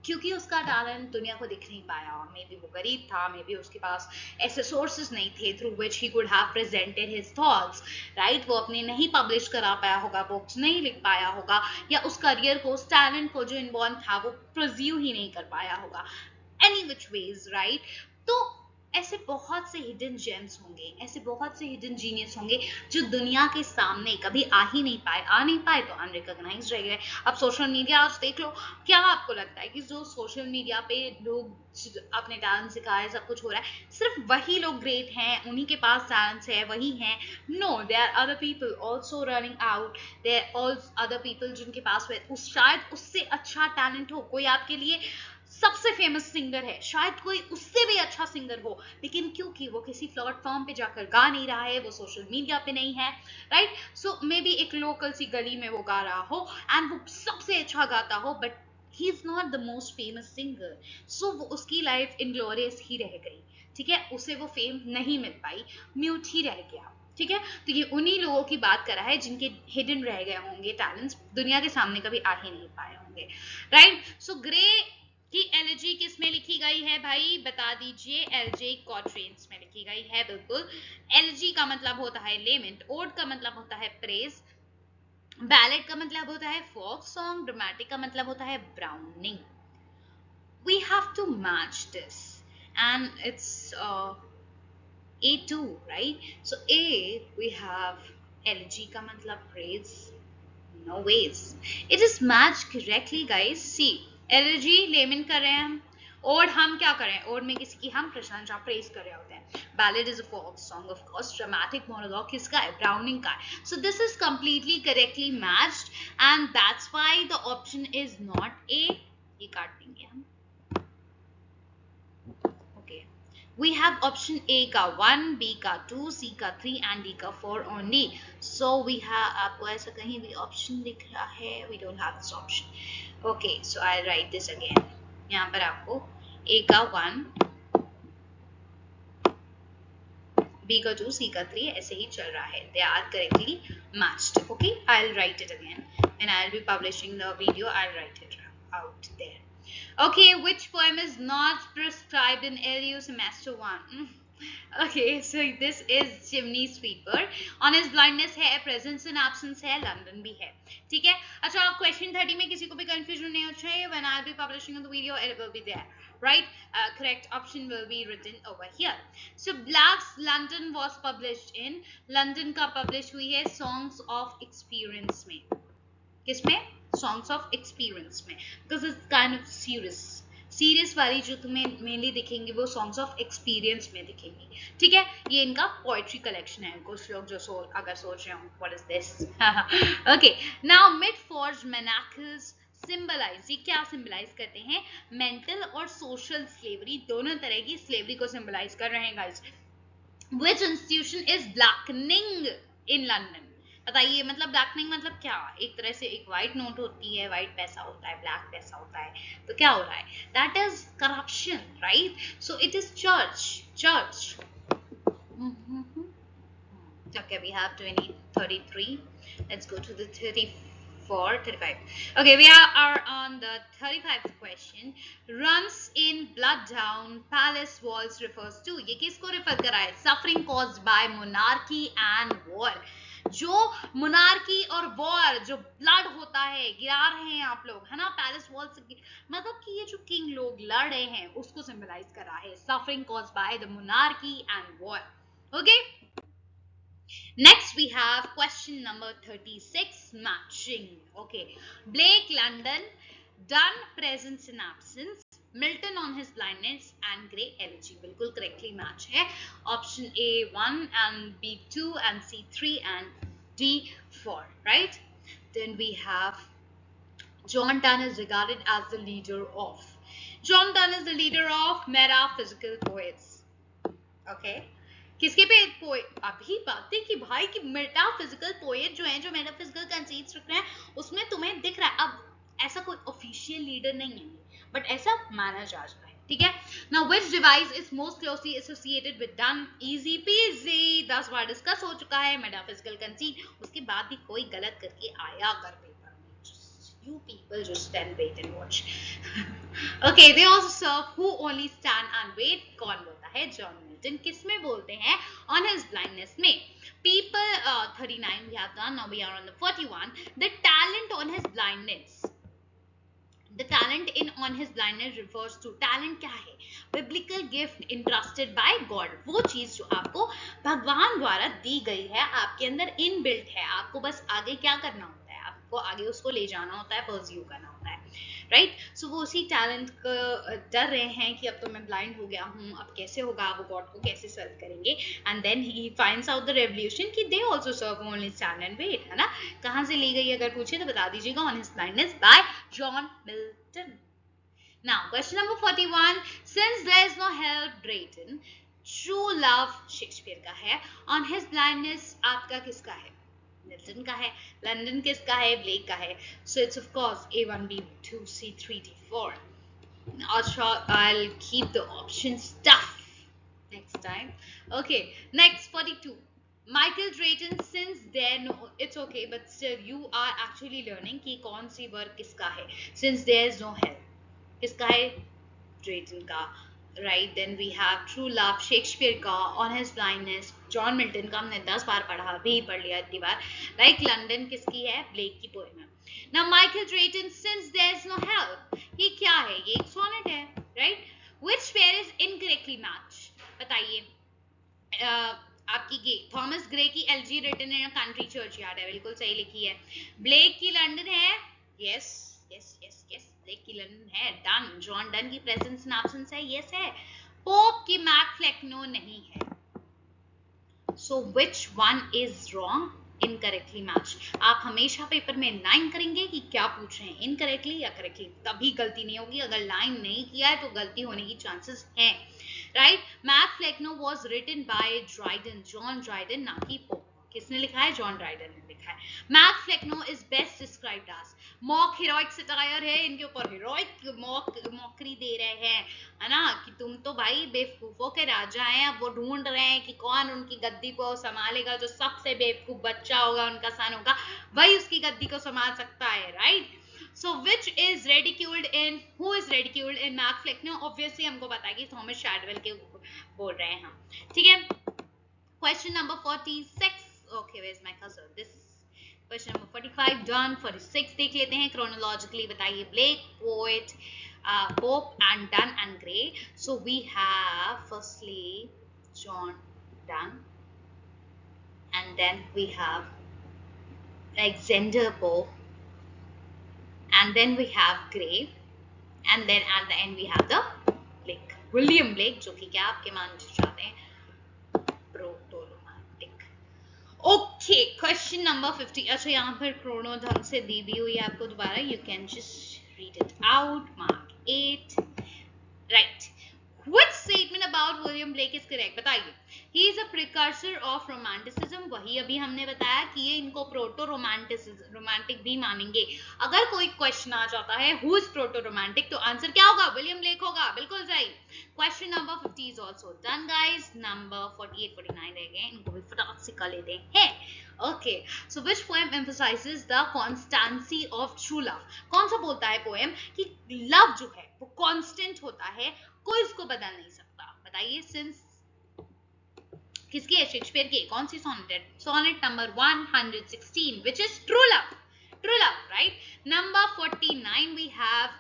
क्योंकि उसका टैलेंट दुनिया को दिख नहीं पाया, मे बी वो गरीब था, मे बी उसके पास ऐसे सोर्सेज नहीं थे through which he could have presented his thoughts, right. वो अपने नहीं पब्लिश करा पाया होगा, बुक्स नहीं लिख पाया होगा, या उस करियर को, उस टैलेंट को जो इन्वॉल्व था वो प्रोज्यू ही नहीं कर पाया होगा, एनी विच वेज, राइट। तो ऐसे बहुत से हिडन जेम्स होंगे, ऐसे बहुत से हिडन जीनियस होंगे जो दुनिया के सामने कभी आ ही नहीं पाए, आ नहीं पाए तो अनरिकॉग्नाइज्ड रह गए। अब सोशल मीडिया आज देख लो, क्या आपको लगता है कि जो सोशल मीडिया पे लोग अपने टैलेंट सिखा रहे, सब कुछ हो रहा है, सिर्फ वही लोग ग्रेट हैं, उन्हीं के पास टैलेंट्स है, वही हैं? No, there are other people also running out, there are other people जिनके पास शायद उससे अच्छा टैलेंट हो। कोई आपके लिए सबसे फेमस सिंगर है, शायद कोई उससे भी अच्छा सिंगर हो, लेकिन क्योंकि वो किसी प्लेटफॉर्म पे जाकर गा नहीं रहा है, वो सोशल मीडिया पे नहीं है, राइट। सो मे बी एक लोकल सी गली में वो गा रहा हो एंड वो सबसे अच्छा गाता हो, but he is not the most famous singer, so वो उसकी लाइफ इनग्लोरियस ही रह गई। ठीक है, उसे वो फेम नहीं मिल पाई, म्यूट ही रह गया। ठीक है, तो ये उन्हीं लोगों की बात कर रहा है जिनके हिडन रह गए होंगे टैलेंट्स, दुनिया के सामने कभी आ ही नहीं पाए होंगे, राइट। सो ग्रे कि एलजी किस में लिखी गई है भाई, बता दीजिए। एलजे क्वाट्रेंस में लिखी गई है, बिल्कुल। एलजी का मतलब होता है लेमेंट, ओड का मतलब होता है प्रेज, बैलेट का मतलब होता है फोक सॉन्ग, ड्रामेटिक का मतलब होता है Browning. We have to match this and it's A2, right? So A, we have LG का मतलब praise. No ways. It is matched correctly, guys. See, LG lamin कर रहे हैं हम, और हम क्या करें? और में किसी की हम प्रशंसा प्रेज कर रहे होते हैं। Ballad is a folk song, of course. Dramatic monologue किसका है? Browning का है. So this is completely correctly matched, and that's why the option is not A. ये काट देंगे हम. Okay. We have option A का 1, B का 2, C का 3 and D का 4 only. So we have, आपको ऐसा कहीं भी option दिख रहा है? We don't have this option. Okay, so I'll write this again. यहाँ पर आपको A का 1, B का 2, C का 3 ऐसे ही चल रहा है. They are correctly matched. Okay, I'll write it again. And I'll be publishing the video. I'll write it out there. Okay, which poem is not prescribed in LU semester 1? Okay, so this is Chimney Sweeper. On his blindness है, presence and absence है, London भी है. ठीक है? अच्छा, question 30 में किसी को भी confusion नहीं होना चाहिए. When I'll be publishing the video, it will be there. Right? Correct option will be written over here. So Black's London was published in, London का publish हुई है Songs of Experience में. किसमें? Songs of Experience में, because it's kind of serious वाली जो तुम्हें mainly दिखेंगी वो सॉन्ग्स ऑफ एक्सपीरियंस में दिखेंगी। ठीक है, ये इनका पोएट्री कलेक्शन है। कुछ लोग जो अगर सोच रहे हो what is this, okay. Now mind forged manacles symbolise, ये क्या सिंबलाइज करते हैं? मेंटल और सोशल स्लेवरी, दोनों तरह की स्लेवरी को सिंबलाइज कर रहे हैं guys. Which institution is blackening in London? बताइए, मतलब ब्लैकनिंग मतलब क्या? एक तरह से एक व्हाइट नोट होती है, व्हाइट पैसा होता है, ब्लैक पैसा होता है, तो क्या हो रहा है? That is corruption, right? So it is church. Okay, we have 33. Let's go to the 34. 4, 35. Okay, we are on the 35th question. Runs in blood down palace walls refers to, ये किसको रेफर करा है? Suffering caused by monarchy and war. जो monarchy और war, जो blood होता है, गिरा रहे हैं आप लोग, है ना, पैलेस वॉल से, मतलब कि ये जो किंग लोग लड़ रहे हैं उसको सिंबलाइज कर रहा है, suffering caused by the monarchy and war. Okay, next we have question number 36, matching. Okay, Blake London, Dunn presence and absence, Milton on his blindness, and Gray elegy. बिल्कुल correctly match है. Option A 1 and B 2 and C 3 and D 4, right? Then we have John Donne is regarded as the leader of. John Donne is the leader of metaphysical poets. Okay. किसके पे poet? अभी बातें कि भाई कि metaphysical poet जो है, जो मेटाफिजिकल कंसीट्स रख रहे हैं, उसमें तुम्हें दिख रहा है. अब ऐसा कोई ऑफिशियल लीडर नहीं है, बट ऐसा माना जा रहा है. ठीक है. Now which device is most closely associated with done? Easy PG, 10 bar discuss हो चुका है मेटाफिजिकल कंसीट. उसके बाद भी कोई गलत करके आया कर पेपर में. You people just stand, wait and watch. Okay, they also serve who only stand and wait. कौन बोलता है? John Milton. किस में बोलते हैं? On his blindness में. People 39 we have done. Now we are on the 41. The talent on his blindness. The talent in on his blindness refers to, talent क्या है? Biblical gift entrusted by God. वो चीज जो आपको भगवान द्वारा दी गई है, आपके अंदर इनबिल्ट है, आपको बस आगे क्या करना होता है, आपको आगे उसको ले जाना होता है, परस्यू करना होता है, राइट? सो वो उसी टैलेंट को डर रहे हैं कि अब तो मैं ब्लाइंड हो गया हूँ, अब कैसे होगा, वो गॉड को कैसे सर्व करेंगे. And then he finds out the revolution कि they also serve only stand and wait, है ना. कहाँ से ली गई अगर पूछे तो बता दीजिएगा. On his blindness bye John Milton. Now question number 41, since there is no help Drayton, true love Shakespeare का है. On his blindness आपका किसका है? मिल्टन का है. लंदन किसका है? ब्लेक का है. So it's of course A1, B2, C3, D4. I'll keep the options tough next time. Okay, next 42. Michael Drayton, since there no, it's okay, but still you are actually learning कि कौन सी work किसका है. Since there is no help, किसका है? Drayton का, right. Then we have true love Shakespeare का. On his blindness John Milton का, हमने 10 बार पढ़ा, भी पढ़ लिया इतनी बार. लाइक लंदन किसकी है? ब्लेक की पोएम है. Now Michael Drayton, since there is no help, ये क्या है? ये एक सोनेट है, right. Which pair is incorrectly match? बताइए. आपकी गे थॉमस ग्रे की elegy written in a country churchyard है, बिल्कुल सही लिखी है. ब्लेक की लंदन है, yes yes yes yes. Blake की लंदन है. डन, जॉन डन की प्रेजेंस एंड एब्सेंस है, यस है. पोप की मैक फ्लेक्नो नहीं है. So which one is wrong? Incorrectly match. आप हमेशा पेपर में लाइन करेंगे कि क्या पूछ रहे हैं, इनकरेक्टली या करेक्टली, तभी गलती नहीं होगी. अगर लाइन नहीं किया है तो गलती होने की चांसेस हैं, right. Mac Flecknoe was written by Dryden, John Dryden, ना कि पोप. किसने लिखा है? जॉन ड्राइडन ने लिखा है. Mac Flecknoe is best described as mock heroic satire है. इनके ऊपर हीरोइक मॉकरी दे रहे हैं, है ना, कि तुम तो भाई बेवकूफों के राजा हैं. अब वो ढूंढ रहे हैं कि कौन उनकी गद्दी को संभालेगा. जो सबसे बेवकूफ बच्चा होगा, उनका सन होगा, वही उसकी गद्दी को संभाल सकता है, right. So which is ridiculed in, who is ridiculed in Mac Flecknoe? Obviously हमको पता है कि थॉमस शैडवेल के बोल रहे हैं हम, ठीक है. Question number 46. Okay, where's my cursor? This question number 45 done. 46 देख लेते हैं chronologically. बताइए. Blake, poet, Pope and Donne and Gray. So we have firstly John Donne, and then we have Alexander Pope, and then we have Gray, and then at the end we have the Blake, William Blake, जो कि क्या आपके मान चाहते हैं? Protoromantic. Okay, question number 50. अच्छा, यहाँ पर क्रोनो ढंग से दी भी हुई है आपको दोबारा. You can just read it out. Mark 8, right. Which statement about William Blake is correct? बताइए. He is a precursor of romanticism. वही अभी हमने बताया कि ये इनको प्रोटो रोमांटिक भी मानेंगे. अगर कोई क्वेश्चन आ जाता है who is proto romantic, तो आंसर क्या होगा? विलियम ब्लेक होगा. बिल्कुल सही. Question number 50 is also done, guys. Number 48, 49 रह गए, इनको भी फटाफट से कर लेते हैं. Okay, so which poem emphasises the constituency of true love? कौन सा बोलता है पोएम कि लव जो है वो कांस्टेंट होता है, कोई इसको बदल नहीं सकता? बताइए, सिंस किसकी है? शेक्सपियर की। कौन सी सोनेट है? Sonnet number 116, which is true love. True love, right? Number 49 we have,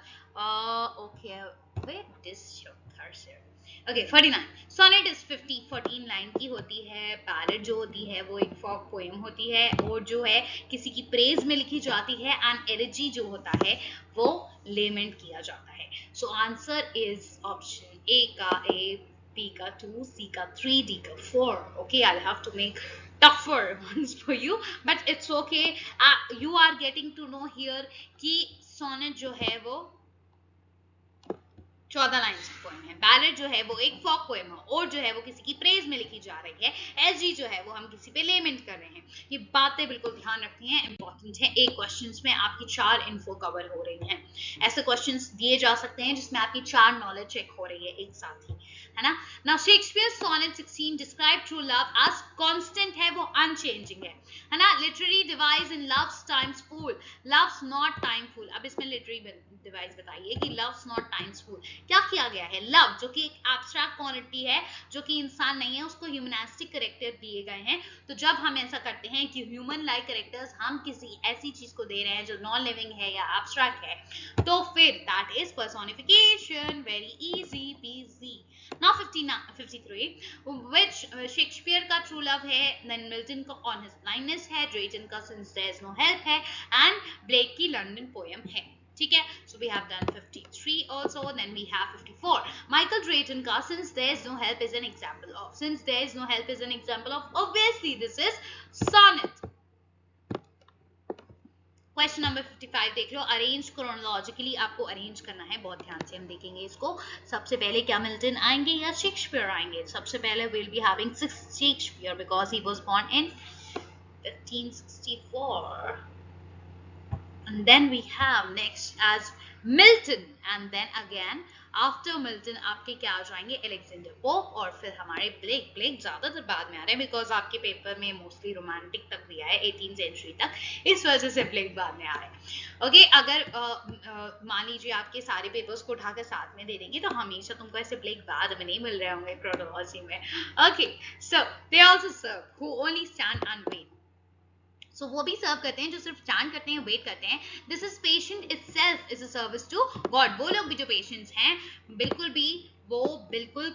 okay, where is your cursor? Okay, 49. Sonnet is 14 line की होती है। बैलेड जो होती है वो एक फॉक पोएम होती है, और जो है किसी की प्रेज में लिखी जाती है, एंड एलिजी जो होता है वो लेमेंट किया जाता है। So answer is option A का ए, B ka 2, C ka 3, D ka 4. Okay, I'll have to make tougher ones for you, but it's okay. You are getting to know here कि sonnet जो है वो 14 लाइन्स की poem है। Ballad जो है वो एक फॉक पोएम है, और जो है वो किसी की प्रेज में लिखी जा रही है। एसजी जो है वो हम किसी पे लेमेंट कर रहे हैं। ये बातें बिल्कुल ध्यान रखनी है, इंपॉर्टेंट है। एक क्वेश्चंस में आपकी 4 इन्फो कवर हो रही हैं। ऐसे क्वेश्चंस दिए जा सकते हैं जिसमें आपकी 4 नॉलेज चेक हो रही है एक साथ ही, है ना। Now Shakespeare sonnet 16 describe true love as constant है, वो अनचेंजिंग है ना। Literary device in love's time's fool, love's not time fool. अब इसमें लिटरेरी डिवाइस बताइए कि लव्स नॉट टाइम्स फुल क्या किया गया है? लव जो कि एक एब्स्ट्रैक्ट क्वांटिटी है, जो कि इंसान नहीं है, उसको ह्यूमनिस्टिक कैरेक्टर दिए गए हैं। तो जब हम ऐसा करते हैं कि ह्यूमन लाइक कैरेक्टर्स हम किसी ऐसी चीज को दे रहे हैं जो नॉन लिविंग है या एब्स्ट्रैक्ट है, तो फिर that is personification. Very easy peasy. Now 53, which Shakespeare का ट्रू लव है, देन मिल्टन का ऑन हिज ब्लाइंडनेस है, ड्रेटन का since there is no help है, एंड ब्लेक की लंदन पोएम है। ठीक है, so we have done 53 also, then we have 54. Michael Drayton का since there is no help is an example of, since there is no help is an example of, obviously this is sonnet. Question number 55 देख लो। Arrange chronologically आपको arrange करना है, बहुत ध्यान से हम देखेंगे इसको। सबसे पहले क्या मिल्टन आएंगे या शेक्सपियर आएंगे? सबसे पहले will be having Shakespeare because he was born in 1564, and then we have next as Milton, and then again after Milton आपके क्या आ जाएंगे? अलेक्जेंडर पोप, और फिर हमारे ब्लेक। ब्लेक ज्यादातर बाद में आ रहे हैं बिकॉज आपके पेपर में मोस्टली रोमांटिक तक भी आए 18th सेंचुरी तक, इस वजह से ब्लेक बाद में आ रहे हैं। ओके, अगर मान लीजिए आपके सारे पेपर्स को उठाकर साथ में दे देंगे तो हमेशा तुमको ऐसे ब्लेक बाद में नहीं मिल रहे होंगे क्रोनोलॉजी में। Okay, so they also serve who only stand and wait. So वो भी सर्व करते हैं जो सिर्फ स्टैंड करते हैं, वेट करते हैं। This is patient itself is a service to God. वो लोग भी जो पेशेंट्स हैं बिल्कुल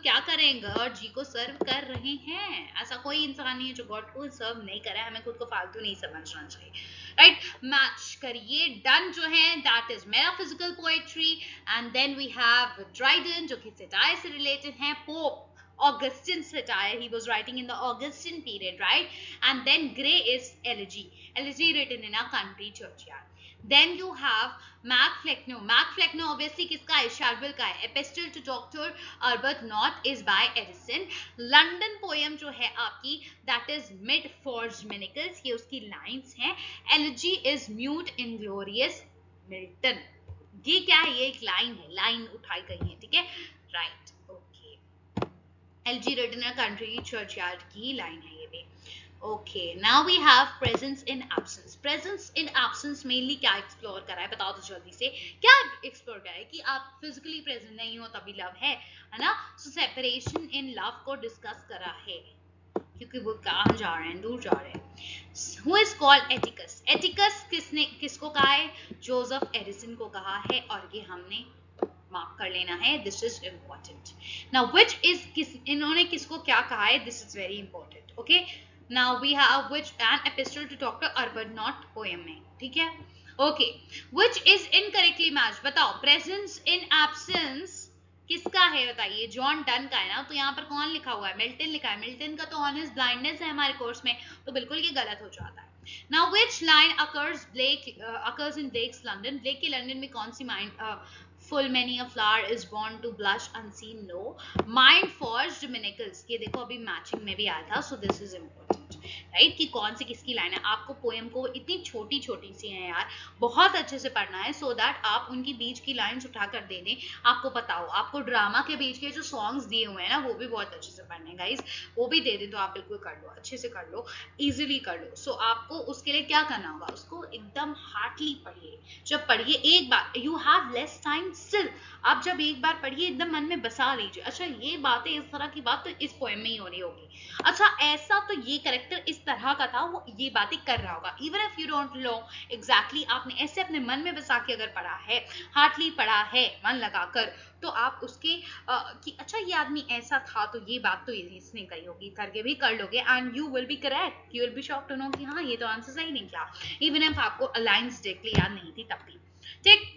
क्या करें? गॉड जी को सर्व कर रहे हैं। ऐसा कोई इंसान नहीं है जो गॉड को सर्व नहीं कर रहा है। हमें खुद को फालतू नहीं समझना चाहिए, राइट? मैच करिए। डन जो है that is metaphysical poetry, and then we have Dryden जो कि सटायर से रिलेटेड है। Pope Augustine satire, he was writing in the Augustine period, right? And then Gray is elegy written in a country churchyard. Then you have Mac Flecknoe obviously किसका है? Sharville का है। Epistle to Dr. Arbuthnot is by Edison. London poem जो है आपकी that is Mid Forged Manacles, ये उसकी lines हैं। Elegy is Mute Inglorious Milton, ये क्या है? ये एक लाइन है, लाइन उठाई गई है, ठीक है, राइट। LG written in a country churchyard की लाइन है ये भी। Okay, now we have presence in absence. Presence in absence mainly क्या एक्सप्लोर करा है? बताओ तो जल्दी से, क्या एक्सप्लोर करा है? कि आप फिजिकली प्रेजेंट नहीं हो तभी लव है ना। सो सेपरेशन इन लव को डिस्कस करा है, क्योंकि वो कहाँ जा रहे हैं? दूर जा रहे हैं। Who is called Atticus? Atticus किसको कहा है? जोसेफ एडिसन को कहा है, और ये हमने मार्क कर लेना है। This is important. Now which is इन्होंने किसको क्या कहा है? This is very important. Okay, now we have which an epistle to doctor Arbuthnot poem में, ठीक है। Okay, which is incorrectly match? बताओ, प्रेजेंस इन एब्सेंस किसका है? बताइए, जॉन डन का है ना। तो यहाँ पर कौन लिखा हुआ है? मिल्टन लिखा है। मिल्टन का तो ऑन हिज ब्लाइंडनेस है हमारे कोर्स में, तो बिल्कुल ये गलत हो जाता है। Now which line occurs in Blake's London? Blake के लंदन में कौन सी full many a flower is born to blush unseen? No. Mind forged manacles, ये देखो अभी मैचिंग में भी आया था, so this is important. Right, कि कौन सी किसकी लाइन है। आपको पोएम को इतनी छोटी छोटी सी है यार, बहुत अच्छे से पढ़ना है, सो दैट आप उनकी बीच की लाइन्स उठा कर दे दें, आपको पता हो। आपको ड्रामा के बीच के जो सॉन्ग्स दिए हुए हैं ना, वो भी बहुत अच्छे से पढ़ने गाइस, वो भी दे दे तो आप बिल्कुल कर लो, अच्छे से कर लो, इजीली कर लो। सो आपको उसके लिए क्या करना होगा, उसको एकदम हार्डली पढ़िए। जब पढ़िए एक बार, you have less time still, आप जब एक बार पढ़िए एकदम मन में बसा लीजिए, अच्छा ये बातें, इस तरह की बात तो इस पोएम में ही हो रही होगी, अच्छा ऐसा तो ये कैरेक्टर इस तरह का था, वो ये बातें कर रहा होगा। Even if you don't know exactly, आपने ऐसे अपने मन में बसा के अगर पढ़ा है, हार्डली पढ़ा है मन लगाकर, तो आप उसके कि अच्छा ये आदमी ऐसा था तो ये बात तो इसने कही होगी करके भी कर लोगे, and you will be correct, you will be shocked to know कि हाँ ये तो आंसर सही निकला, इवन इफ आपको लाइंस डायरेक्टली याद नहीं थी तब भी। ठीक,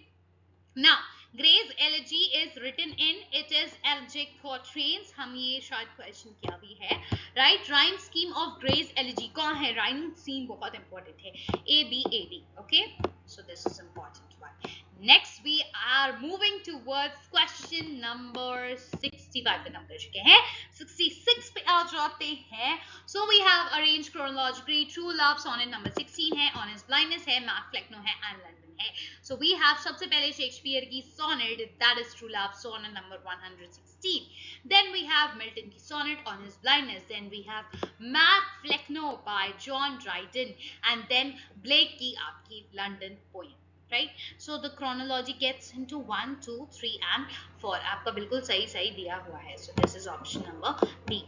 now Gray's elegy is written in, it is elegiac quatrains, हम ये शायद क्वेश्चन किया भी है, right. Rhyme scheme of Gray's elegy कौन है, राइम स्कीम बहुत इंपॉर्टेंट है, ABAD, okay, so this is important one. Next we are moving towards question number 65 पे हम कर चुके हैं, 66 पे आ जाते हैं। So we have arranged chronologically, True Love sonnet number 16 है, Honest Blindness है, Mark Flecknoe है, and London है। So we have सबसे पहले शेक्सपियर की sonnet, that is True Love sonnet number 116. Then we have Milton की sonnet on his blindness. Then we have Mac Flecknoe by John Dryden, and then Blake की आपकी London poem. Right? So the chronology gets into 1, 2, 3 and 4. आपका बिल्कुल सही सही दिया हुआ है. So this is option number B.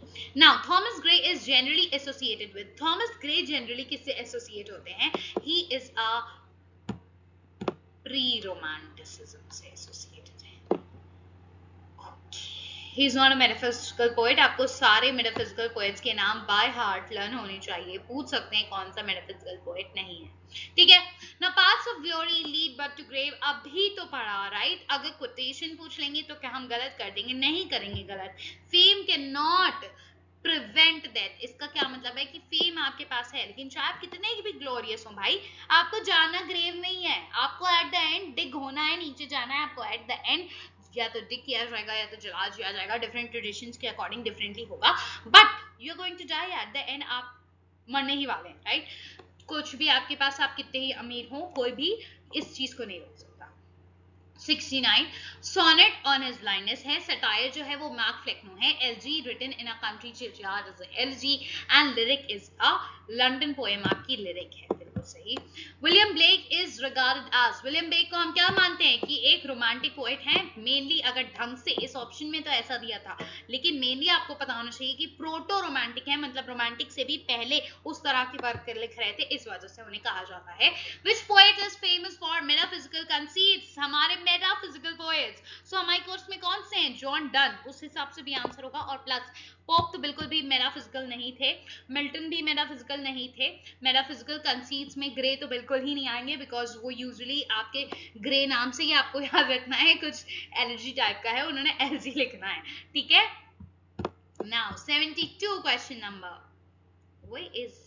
Now Thomas Gray is generally associated with. Thomas Gray generally किससे associate होते हैं? He is a pre-romanticism से associated है. He is not a metaphysical poet. आपको सारे metaphysical poets के नाम by heart learn होने चाहिए. पूछ सकते हैं कौन सा metaphysical poet नहीं है. ठीक है. Now paths of glory lead but to grave. अभी तो पढ़ा, right? अगर quotation पूछ लेंगे तो क्या हम गलत कर देंगे? नहीं करेंगे गलत. Fame cannot prevent death. इसका क्या मतलब है कि फेम आपके पास है, लेकिन चाहे आप कितने भी ग्लोरियस हो भाई, आपको जाना ग्रेव नहीं है, आपको एट द एंड डिग होना है, नीचे जाना है आपको एट द एंड, या तो डिग किया जाएगा या तो जला दिया जाएगा, डिफरेंट ट्रेडिशंस के अकॉर्डिंग डिफरेंटली होगा, but you are going to die at the end, आप मरने ही वाले हैं, राइट? कुछ भी आपके पास, आप कितने ही अमीर हो, कोई भी इस चीज को नहीं रोक सकता. 69 sonnet on his blindness है. satire जो है वो Mark Flecknoe है. elegy written in a country churchyard is a elegy and lyric is a London poem. आपकी lyric है, बिल्कुल सही. William Blake is regarded as, William Blake को हम क्या मानते हैं कि एक रोमांटिक पोएट है. मेनली अगर ढंग से इस ऑप्शन में तो ऐसा दिया था, लेकिन मेनली आपको पता होना चाहिए कि प्रोटो रोमांटिक है, मतलब रोमांटिक से भी पहले उस तरह की वर्क लिख रहे थे, इस वजह से उन्हें कहा जाता है. Which poet is famous for metaphysical conceits, हमारे मेटाफिजिकल पोएट्स. सो हमारे कोर्स में कौन से हैं? जॉन डन, उस हिसाब से भी आंसर होगा. और प्लस पोप तो बिल्कुल भी मेटाफिजिकल नहीं थे, मिल्टन भी मेटाफिजिकल नहीं थे. मेटाफिजिकल कंसीट्स में ग्रे तो बिल्कुल ही नहीं आएंगे, बिकॉज वो यूजुअली आपके ग्रे नाम से ही आपको याद रखना है, कुछ एनर्जी टाइप का है, उन्होंने एलजी लिखना है, ठीक है. Now 72 question number, where is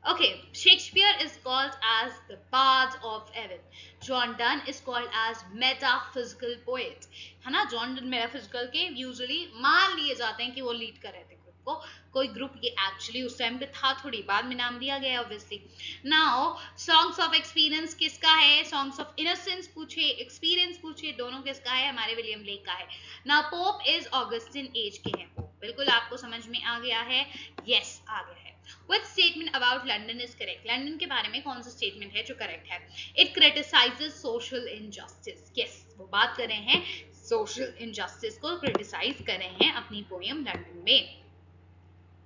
okay, Shakespeare is called as the bard of Evan. John Donne is called as metaphysical poet, है ना. जॉन डन मेटाफिजिकल के यूजुअली मान लिए जाते हैं कि वो लीड कर रहे थे ग्रुप को, कोई ग्रुप ये एक्चुअली उस टाइम पे था, थोड़ी बाद में नाम दिया गया obviously. Now songs of experience किसका है? सॉन्ग्स ऑफ इनोसेंस पूछे, एक्सपीरियंस पूछे, दोनों किसका है? हमारे विलियम ब्लेक का है. Now Pope is Augustan age के हैं. पोप बिल्कुल आपको समझ में आ गया है, यस आ गया है. Which statement about London is correct? London के बारे में कौन सा स्टेटमेंट है जो करेक्ट है? It criticizes social injustice. Yes, वो बात कर रहे हैं social injustice को criticize कर रहे हैं अपनी पोएम लंदन में.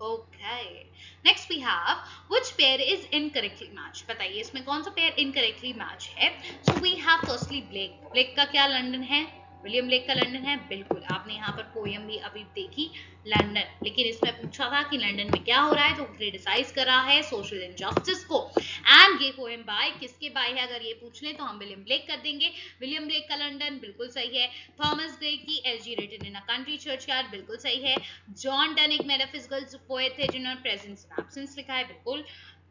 Okay. Next we have which pair is incorrectly matched? बताइए इसमें कौन सा पेयर incorrectly match है? So we have firstly Blake. Blake का क्या लंदन है? विलियम ब्लेक का लंदन है, बिल्कुल. आपने यहाँ पर पोएम भी अभी देखी लंदन, लेकिन इसमें पूछा था कि लंदन में क्या हो रहा है, तो क्रिटिसाइज कर रहा है सोशल इनजस्टिस को. एंड ये पोएम बाय किसके बाय है? अगर ये पूछ ले तो हम विलियम ब्लेक कर देंगे. विलियम ब्लेक का लंदन बिल्कुल सही है. थॉमस ग्रे की elegy written in a country churchyard बिल्कुल सही है. जॉन डन एक मेटाफिजिकल पोएट थे जिन्होंने प्रेजेंस एंड एब्सेंस लिखा है, बिल्कुल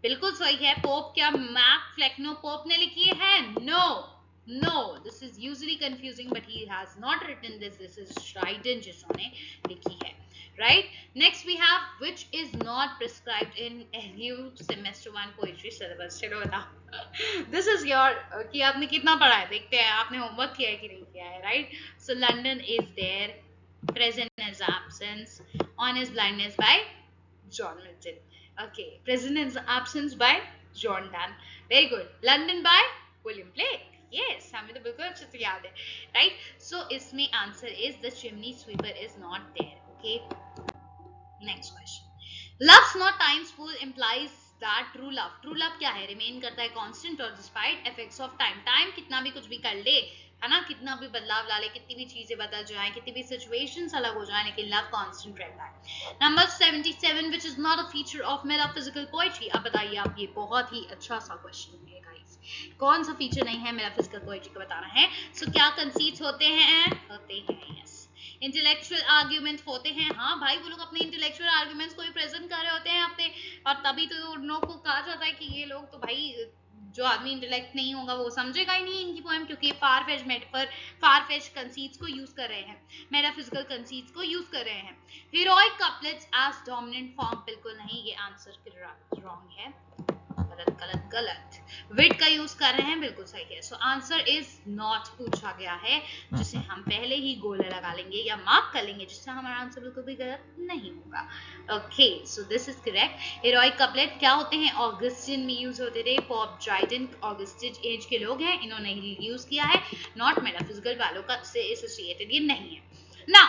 बिल्कुल सही है. पोप क्या मैक फ्लेक्नो पोप ने लिखी है? No No, this is usually confusing, but he has not written this. This is Dryden जिन्होंने लिखी है, right? Next we have which is not prescribed in LU semester 1 poetry syllabus. चलो बताओ. This is your कि आपने कितना पढ़ा है, देखते हैं आपने होमवर्क किया है कि नहीं किया है, right? So London is there, present is absence, on his blindness by John Milton. Okay, present is absence by John Donne. Very good. London by William Blake. Yes, हमें तो बिल्कुल अच्छे से याद है, right? So इसमें answer is the chimney sweeper is not there. Okay. Next question. Love's not times full implies that true love क्या है? Remain करता है constant और despite effects of time. Time कितना भी कुछ भी कर ले, है ना, कितना भी बदलाव ला ले, कितनी भी चीजें बदल जाएं, कितनी भी situations अलग हो जाएं, लेकिन love constant रहता है. Number 77, which is not a feature of metaphysical poetry. अब बताइए आप, ये बहुत ही अच्छा सा क्वेश्चन है गाइस. कौन सा फीचर नहीं है metaphysical poetry का बताना है. So क्या conceits होते हैं? Yes. इंटेलेक्चुअल आर्ग्यूमेंट होते हैं. हाँ भाई, वो लोग अपने इंटेलेक्चुअल आर्ग्यूमेंट्स को भी प्रेजेंट कर रहे होते हैं अपने, और तभी तो उन लोग को कहा जाता है कि ये लोग तो भाई, जो आदमी इंटेलेक्ट नहीं होगा वो समझेगा ही नहीं इनकी पोएम, क्योंकि फार फेच मेटाफर, फार फेच कंसीट्स को यूज कर रहे हैं, मेटाफिजिकल कंसीट्स को यूज कर रहे हैं. Heroic couplets as dominant form, बिल्कुल नहीं, ये आंसर रॉन्ग है. गलत. विद का यूज कर रहे हैं, बिल्कुल सही है. सो आंसर इज नॉट पूछा गया है, जिसे हम पहले ही गोला लगा लेंगे या मार्क कर लेंगे, जिससे हमारा आंसर बिल्कुल भी गलत नहीं होगा. Okay, so this is correct. Heroic couplet क्या होते हैं? ऑगस्टिन में यूज होते थे. पॉप ड्राइडन ऑगस्टिन एज के लोग हैं, इन्होंने ही यूज किया है, नॉट मेटाफिजिकल वालों का से एसोसिएटेड ये नहीं है ना.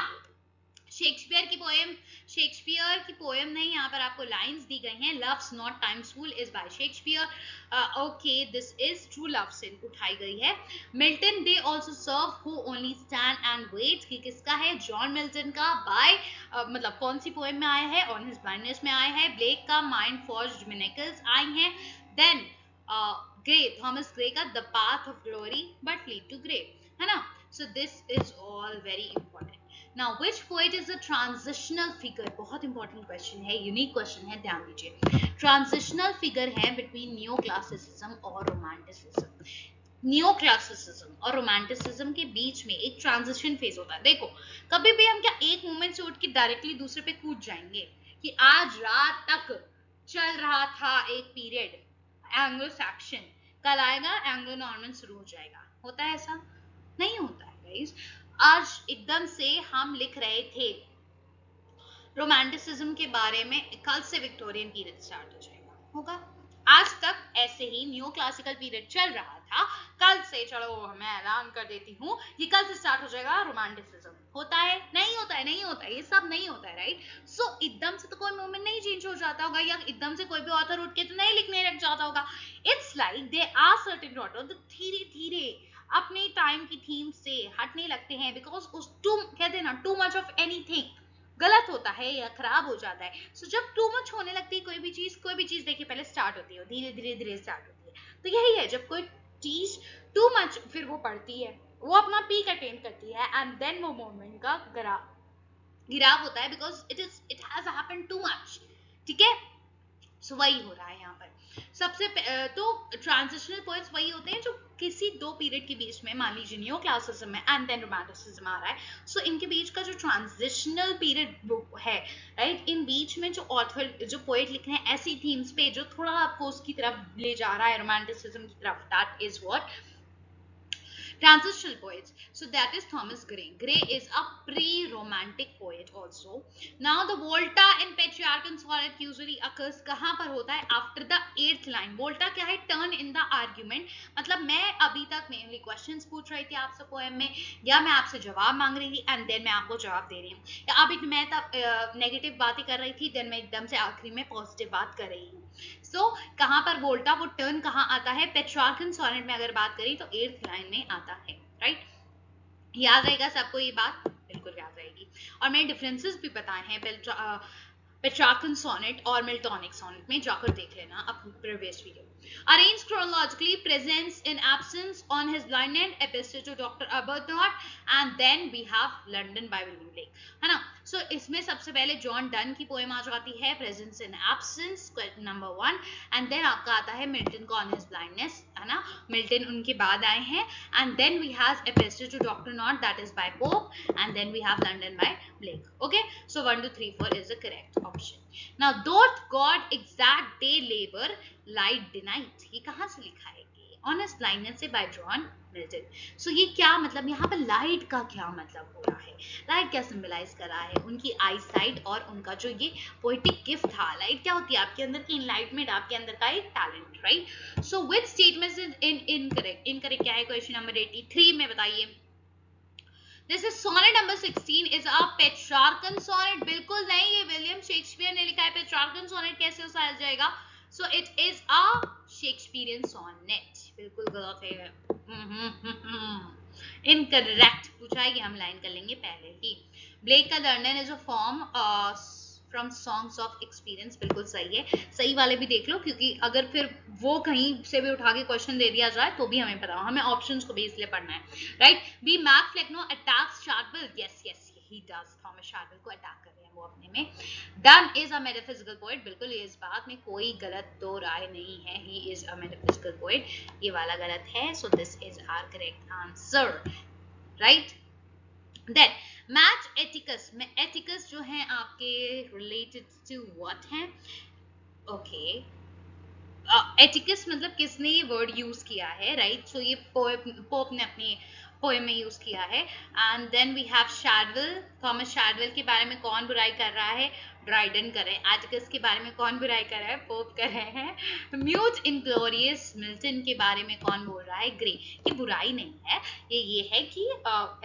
शेक्सपियर की पोएम नहीं, यहाँ पर आपको लाइंस दी गई हैं. Love's not time's fool is by Shakespeare. Okay, this is true love से उठाई गई है. Milton they also serve who only stand and wait, की किसका है? जॉन मिल्टन का. बाय मतलब कौन सी पोएम में आया है? ऑन हिज ब्लाइंडनेस में आया है. ब्लेक का माइंड फॉर्ज्ड मिनेकल्स आई हैं. देन ग्रे, थॉमस ग्रे का the path of glory but lead to grave, है ना. So this is all very important. Now, which poet is a transitional figure? बहुत इंपॉर्टेंट क्वेश्चन है, unique question है, ध्यान दीजिए. ट्रांजिशनल फिगर है between new classicism और रोमांटिसिज्म. न्यू क्लासिसिज्म और रोमांटिसिज्म के बीच में एक ट्रांजिशन फेज होता है. देखो, कभी भी हम क्या एक मोमेंट से उठ के डायरेक्टली दूसरे पे कूद जाएंगे कि आज रात तक चल रहा था एक पीरियड एंग्लो सैक्सन, कल आएगा एंग्लो नॉर्मन शुरू हो जाएगा? होता है ऐसा? नहीं होता है गाइस. आज एकदम से हम लिख रहे थे रोमांटिसिज्म के बारे में, कल से विक्टोरियन पीरियड स्टार्ट हो जाएगा, होगा? आज तक ऐसे ही न्यू क्लासिकल पीरियड चल रहा था, कल से चलो मैं ऐलान कर देती हूँ कि कल से स्टार्ट हो जाएगा रोमांटिसिज्म. होता है? नहीं होता है, नहीं होता है, ये सब नहीं होता है, राइट. सो एकदम से तो कोई मोमेंट नहीं चेंज हो जाता होगा, या एकदम से कोई भी ऑथर उठ के तो नहीं लिखने लग जाता होगा. It's like they are certain author जो धीरे धीरे अपने टाइम की थीम से हटने लगते हैं, बिकॉज उस कहते हैं ना, टू मच ऑफ एनीथिंग गलत होता है या खराब हो जाता है. सो जब टू मच होने लगती है कोई भी चीज देखिए पहले स्टार्ट होती है, धीरे स्टार्ट होती है. तो यही है, जब कोई चीज टू मच फिर वो बढ़ती है, वो अपना पीक अटेन करती है, एंड देन वो मोमेंट का गिराव होता है, because it has happened too much. ठीक है, सो वही हो रहा है यहाँ पर. सबसे तो ट्रांजिशनल पोएट्स वही होते हैं जो किसी दो पीरियड के बीच में, मान लीजिए न्यू क्लासिसिज्म में एंड देन रोमांटिसिज्म आ रहा है, सो इनके बीच का जो ट्रांजिशनल पीरियड है, राइट, इन बीच में जो ऑथर, जो पोएट लिख रहे हैं ऐसी थीम्स पे जो थोड़ा आपको उसकी तरफ ले जा रहा है, रोमांटिसिज्म की तरफ, that is what transitional poets. So that is Thomas Gray. Gray is a pre-romantic poet also. Now the volta in Petrarch and sonnet usually occurs कहाँ पर होता है? After the 8th line. Volta क्या है? Turn in the argument. मतलब मैं अभी तक mainly questions पूछ रही थी आपसे पोएम में, या मैं आपसे जवाब मांग रही थी एंड देन मैं आपको जवाब दे रही हूँ, या अभी मैं तब नेगेटिव बातें कर रही थी, देन मैं एकदम से आखिरी में पॉजिटिव बात कर रही हूँ. सो कहाँ पर वोल्टा, वो टर्न कहाँ आता है? पेट्रार्कन सोनेट में अगर बात करें तो 8th लाइन में आता है, राइट. याद रहेगा सबको ये बात? बिल्कुल याद रहेगी. और मैंने डिफरेंसेस भी बताए हैं पेट्रार्कन सोनेट और मिल्टोनिक सोनेट में, जाकर देख लेना अपनी previous video. Arranged chronologically, presents in absence on his blind end, epistle to Dr. Arbuthnot, and then we have London by William Blake, है ना. सो इसमें सबसे पहले जॉन डन की पोएम आ जाती है presence in absence, number 1, and then आपका आता है मिल्टन को ऑन हिज ब्लाइंडनेस, है ना, मिल्टन उनके बाद आए हैं, and then we have epistle to doctor not, that is by Pope, and then we have London by Blake. Okay, so 1 2 3 4 is the correct option. Now doth God exact day labor light denied, ये कहाँ से लिखा है? Honest blindness से bye John Milton. सो ये क्या मतलब, यहाँ पर लाइट का क्या मतलब हो रहा है? लाइट क्या सिंबलाइज कर रहा है? उनकी आई साइट और उनका जो ये पोएटिक गिफ्ट था. लाइट क्या होती है? आपके अंदर की इनलाइटमेंट, आपके अंदर का एक talent, right? So which statement is incorrect? Incorrect क्या है? क्वेश्चन नंबर 83 में बताइए. This is sonnet number 16 is a Petrarchan sonnet. बिल्कुल नहीं, ये विलियम शेक्सपियर ने लिखा है. Petrarchan sonnet कैसे उसाया जाएगा? So it is a Shakespearean sonnet. बिल्कुल गलत है. Incorrect. पूछा है कि हम लाइन कर लेंगे पहले ही. ब्लेक का London is a form from songs of experience. बिल्कुल सही है. सही वाले भी देख लो, क्योंकि अगर फिर वो कहीं से भी उठा के क्वेश्चन दे दिया जाए तो भी हमें पता हो. हमें ऑप्शंस को भी इसलिए पढ़ना है, right? B Mac Flecknoe attacks Shadwell. Yes yes, he does. Thomas Shadwell को अटैक कर रहे हैं वो अपने में. Donne is a metaphysical poet. बिल्कुल, ये इस बात में कोई गलत दो राय नहीं है. He is a metaphysical poet. ये वाला गलत है. So this is our correct answer, right? Then match ethics में एथिकस जो है आपके रिलेटेड टू व्हाट है? ओके, एथिकस मतलब किसने ये वर्ड यूज किया है, राइट? सो ये पोप ने अपनी पोएम में यूज किया है. And then we have Shadwell. Thomas Shadwell के बारे में कौन बुराई कर रहा है? ड्राइडन कर रहे हैं. एटिकस के बारे में कौन बुराई कर रहा है? पोप कर रहे हैं. म्यूट इनग्लोरियस मिल्टन के बारे में कौन बोल रहा है? ग्रे. ये बुराई नहीं है, ये है कि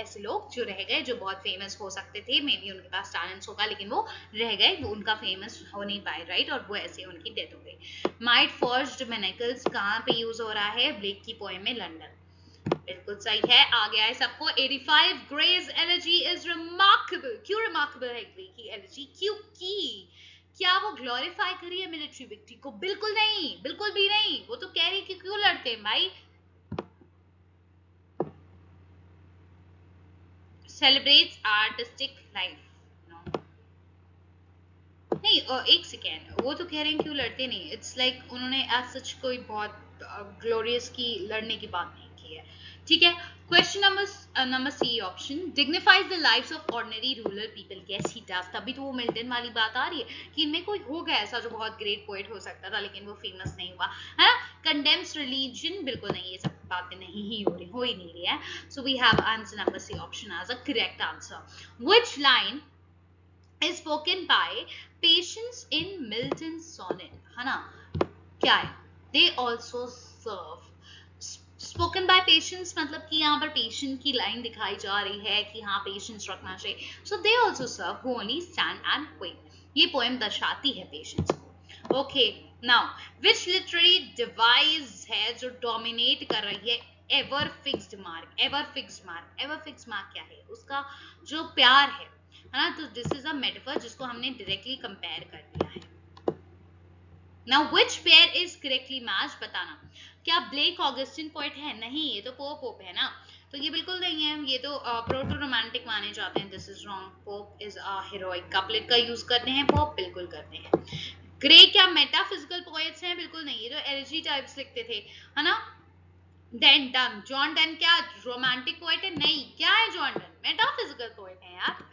ऐसे लोग जो रह गए, जो बहुत फेमस हो सकते थे, मे बी उनके पास टैलेंट्स होगा लेकिन वो रह गए, वो उनका फेमस हो नहीं पाए, राइट? और वो ऐसे उनकी डेथ हो गई. माइट फॉर्ज्ड मैनिकल्स कहाँ पे यूज हो रहा है? ब्लेक की पोएम में, लंदन. बिल्कुल सही है. आ गया है सबको. 85 ग्रेज एलर्जी इज रिमार्केबल. क्यों रिमार्केबल है ग्रे की एलर्जी? क्योंकि क्या वो ग्लोरीफाई करी है मिलिट्री विक्ट्री को? बिल्कुल नहीं, बिल्कुल भी नहीं. वो तो कह रही कि क्यों लड़ते हैं भाई. Celebrates artistic life. नहीं, एक सेकेंड, वो तो कह रहे हैं क्यों लड़ते नहीं. इट्स लाइक उन्होंने एज सच कोई बहुत ग्लोरियस की लड़ने की बात नहीं की है, ठीक है? Question number C option. Dignifies the lives of ordinary rural people. Yes he does. तभी तो वो मिल्टन वाली बात आ रही है कि इनमें कोई होगा ऐसा जो बहुत ग्रेट पोएट हो सकता था लेकिन वो फेमस नहीं हुआ, है ना? Condemns religion. बिल्कुल नहीं, ये सब बातें नहीं ही हो ही नहीं रही है. So we have answer number C option as a correct answer. Which line is spoken by patience in Milton's sonnet, है ना? क्या है? They also serve. Spoken by patience मतलब कि यहाँ पर patient की लाइन दिखाई जा रही है कि हाँ patience रखना चाहिए. So they also serve who only stand and wait. ये poem दर्शाती है patience को. Okay, now which literary device है जो dominate कर रही है ever fixed mark? Ever fixed mark. Ever fixed mark क्या है? उसका जो प्यार है ना? तो दिस इज अ मेटाफर जिसको हमने डायरेक्टली कंपेयर कर दिया है. Now which pair is correctly match? बताना. क्या ब्लेक ऑगस्टिन पोएट है? नहीं, ये तो पोप है ना. तो ये बिल्कुल नहीं है, ये तो प्रोटो रोमांटिक माने जाते हैं. This is wrong. Pope is a heroic couplet का यूज करते हैं. पोप बिल्कुल करते हैं. ग्रे क्या मेटाफिजिकल पोएट्स हैं? बिल्कुल नहीं, ये तो एलजी टाइप्स लिखते थे, है ना? Then Donne. जॉन डन क्या रोमांटिक पोएट है? नहीं. क्या है जॉन डन? मेटाफिजिकल पोएट है यार,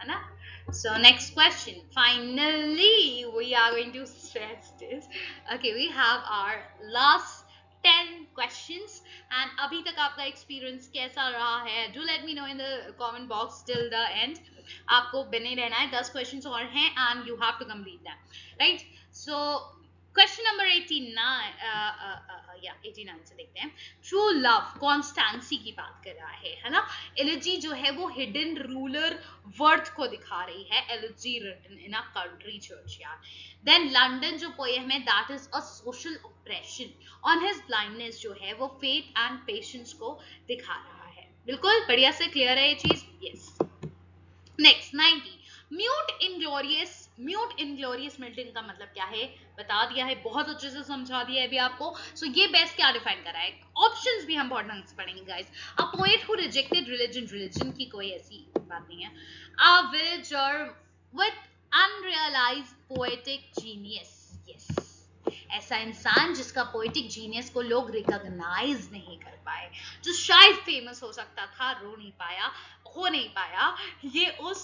है ना? So next question. Finally, we are going to stress this. Okay, we have our last 10 questions. And अभी तक आपका experience कैसा रहा है? Do let me know in the comment box till the end. आपको बने रहना है. 10 questions और हैं and you have to complete them. Right? So question number 89 89 से देखते हैं. ट्रू लव कॉन्स्टेंसी की बात कर रहा है ना? एलिजी जो है वो हिडन रूलर वर्थ को दिखा रही है. Elegy written in a country churchyard. Then London जो पोएम है that is a social operation. On his blindness जो है वो फेथ एंड पेशेंस को दिखा रहा है. बिल्कुल बढ़िया से क्लियर है ये चीज. Yes. Next 90. Mute inglorious Milton का मतलब क्या है? बता दिया है, बहुत अच्छे से समझा दिया है अभी आपको. सो ये बेस्ट क्या डिफाइन कर रहा है? ऑप्शंस भी हम बहुत ढंग से पढ़ेंगे guys. A poet who rejected religion. Religion की कोई ऐसी बात नहीं है. A villager with unrealized poetic genius. Yes. ऐसा इंसान जिसका पोएटिक जीनियस को लोग रिकॉग्नाइज नहीं कर पाए, जो शायद फेमस हो सकता था, हो नहीं पाया. ये उस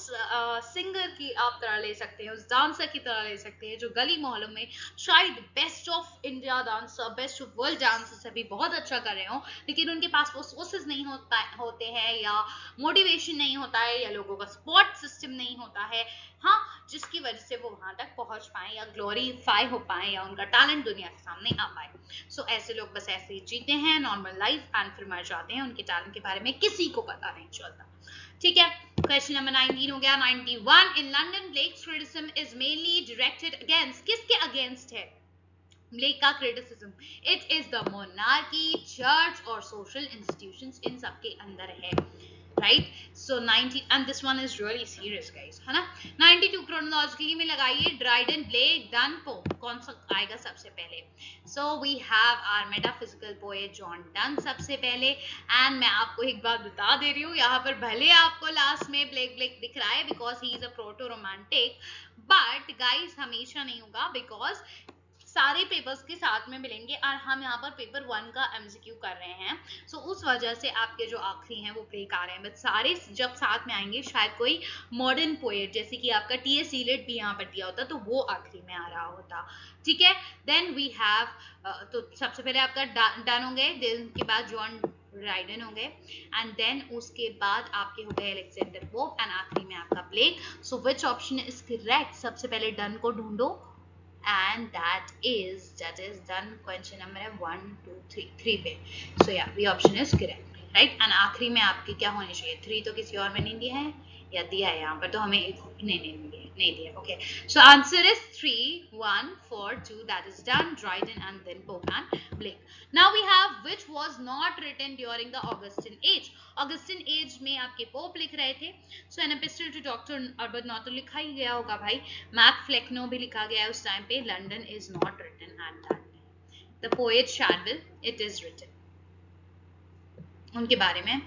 सिंगर की आप तरह ले सकते हैं, उस डांसर की तरह ले सकते हैं जो गली मोहल्लों में शायद best of India dancer, best of world dancer से भी बहुत अच्छा कर रहे हो, लेकिन उनके पास वो सोर्सेज नहीं होते हैं, या मोटिवेशन नहीं होता है, या लोगों का सपोर्ट सिस्टम नहीं होता है, हाँ, जिसकी वजह से वो वहां तक पहुंच पाए या ग्लोरीफाई हो पाए या उनका टैलेंट दुनिया के सामने आ पाए. सो ऐसे लोग बस ऐसे ही जीते हैं नॉर्मल लाइफ एंड फिर मर जाते हैं, उनके टैलेंट के बारे में किसी को पता नहीं चलता. ठीक है. क्वेश्चन नंबर 19 हो गया. 91. In London Blake's criticism is mainly directed against. किसके अगेंस्ट है ब्लेक का criticism? It is the monarchy, church और सोशल इंस्टीट्यूशंस, इन सबके अंदर है. Right? So 90, and this one is really serious guys, है ना. 92. chronologically में लगाइए ड्राइडन, ब्लेक, डन, पोप. कौन सा आएगा सबसे पहले? So we have our metaphysical poet John Donne सबसे पहले. एंड मैं आपको एक बात बता दे रही हूँ, यहाँ पर भले आपको लास्ट में ब्लेक दिख रहा है because he is a proto romantic, but guys हमेशा नहीं होगा, बिकॉज सारे पेपर्स के साथ में मिलेंगे और हम यहाँ पर पेपर 1 का एमसीक्यू कर रहे हैं. सो उस वजह से आपके जो आखिरी हैं वो ब्रेक आ रहे हैं, बट सारे जब साथ में आएंगे शायद कोई मॉडर्न पोएट जैसे कि आपका टीएस इलियट भी यहाँ पर दिया होता तो वो आखिरी में आ रहा होता. ठीक है. देन वी हैव, तो सबसे पहले आपका डन हो गए, देन के बाद जॉन ड्राइडन हो गए, एंड देन उसके बाद आपके हो गए अलेक्जेंडर पोप, एंड आखिरी में आपका Blake. So which option is correct? सबसे पहले डन को ढूंढो, and that is done. question number 1 2 3 पे. so yeah, the option is correct, right? and आखिरी में आपके क्या होने चाहिए? 3 तो किसी और में नहीं दिया है, या दिया है यहाँ पर, तो हमें नहीं दिया. okay, so answer is 3 1 4 2. that is done, Dryden and then Pope and Blake. now we have which was not written during the Augustan age. Augustan age में आपके पोप लिख रहे थे. so an epistle to Dr. Arbuthnot तो लिखा ही गया होगा भाई. मैक फ्लेक्नो भी लिखा गया है उस टाइम पे. London is not written at that time. the poet Shadwell, it is written. उनके बारे में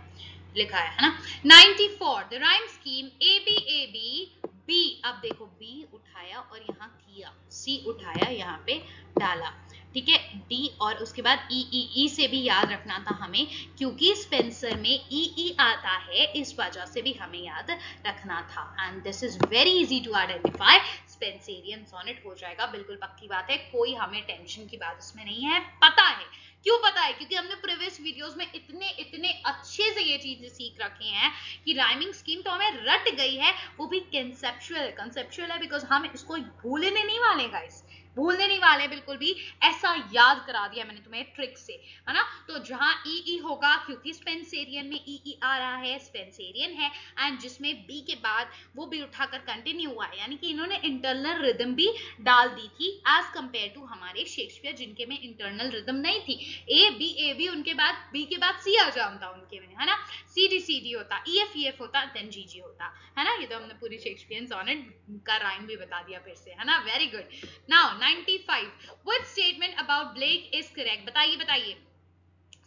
लिखा है ना. 94. The rhyme scheme A B B. अब देखो बी उठाया और यहाँ किया, सी उठाया यहाँ पे डाला. ठीक है. डी और उसके बाद ई से भी याद रखना था हमें, क्योंकि स्पेंसर में ई आता है, इस वजह से भी हमें याद रखना था. And this is very easy to identify. Spenserian sonnet हो जाएगा, बिल्कुल पक्की बात है, कोई हमें टेंशन की बात उसमें नहीं है. पता है क्यों? पता है क्योंकि हमने प्रीवियस वीडियोस में इतने अच्छे से ये चीजें सीख रखी हैं कि राइमिंग स्कीम तो हमें रट गई है, वो भी कंसेप्चुअल है, बिकॉज हम इसको भूलने नहीं वाले गाइस, भूलने नहीं वाले बिल्कुल भी. ऐसा याद करा दिया मैंने तुम्हें ट्रिक से, है ना. तो जहां ई होगा, क्योंकि स्पेंसेरियन में ई आ रहा है, स्पेंसेरियन है, एंड जिसमें बी के बाद वो भी उठाकर कंटिन्यू हुआ है, यानी कि इन्होंने इंटरनल रिदम भी डाल दी थी एज कंपेयर टू हमारे शेक्सपियर जिनके में इंटरनल रिदम नहीं थी. ए बी उनके बाद बी के बाद सी आ जाता उनके में, है ना. सी डी होता, ई एफ होता, देन जी होता, है ना. ये तो हमने पूरी शेक्सपियर सोनेट का राइम भी बता दिया फिर से, है ना. Very good. Now 95. which statement about Blake is correct? बताइए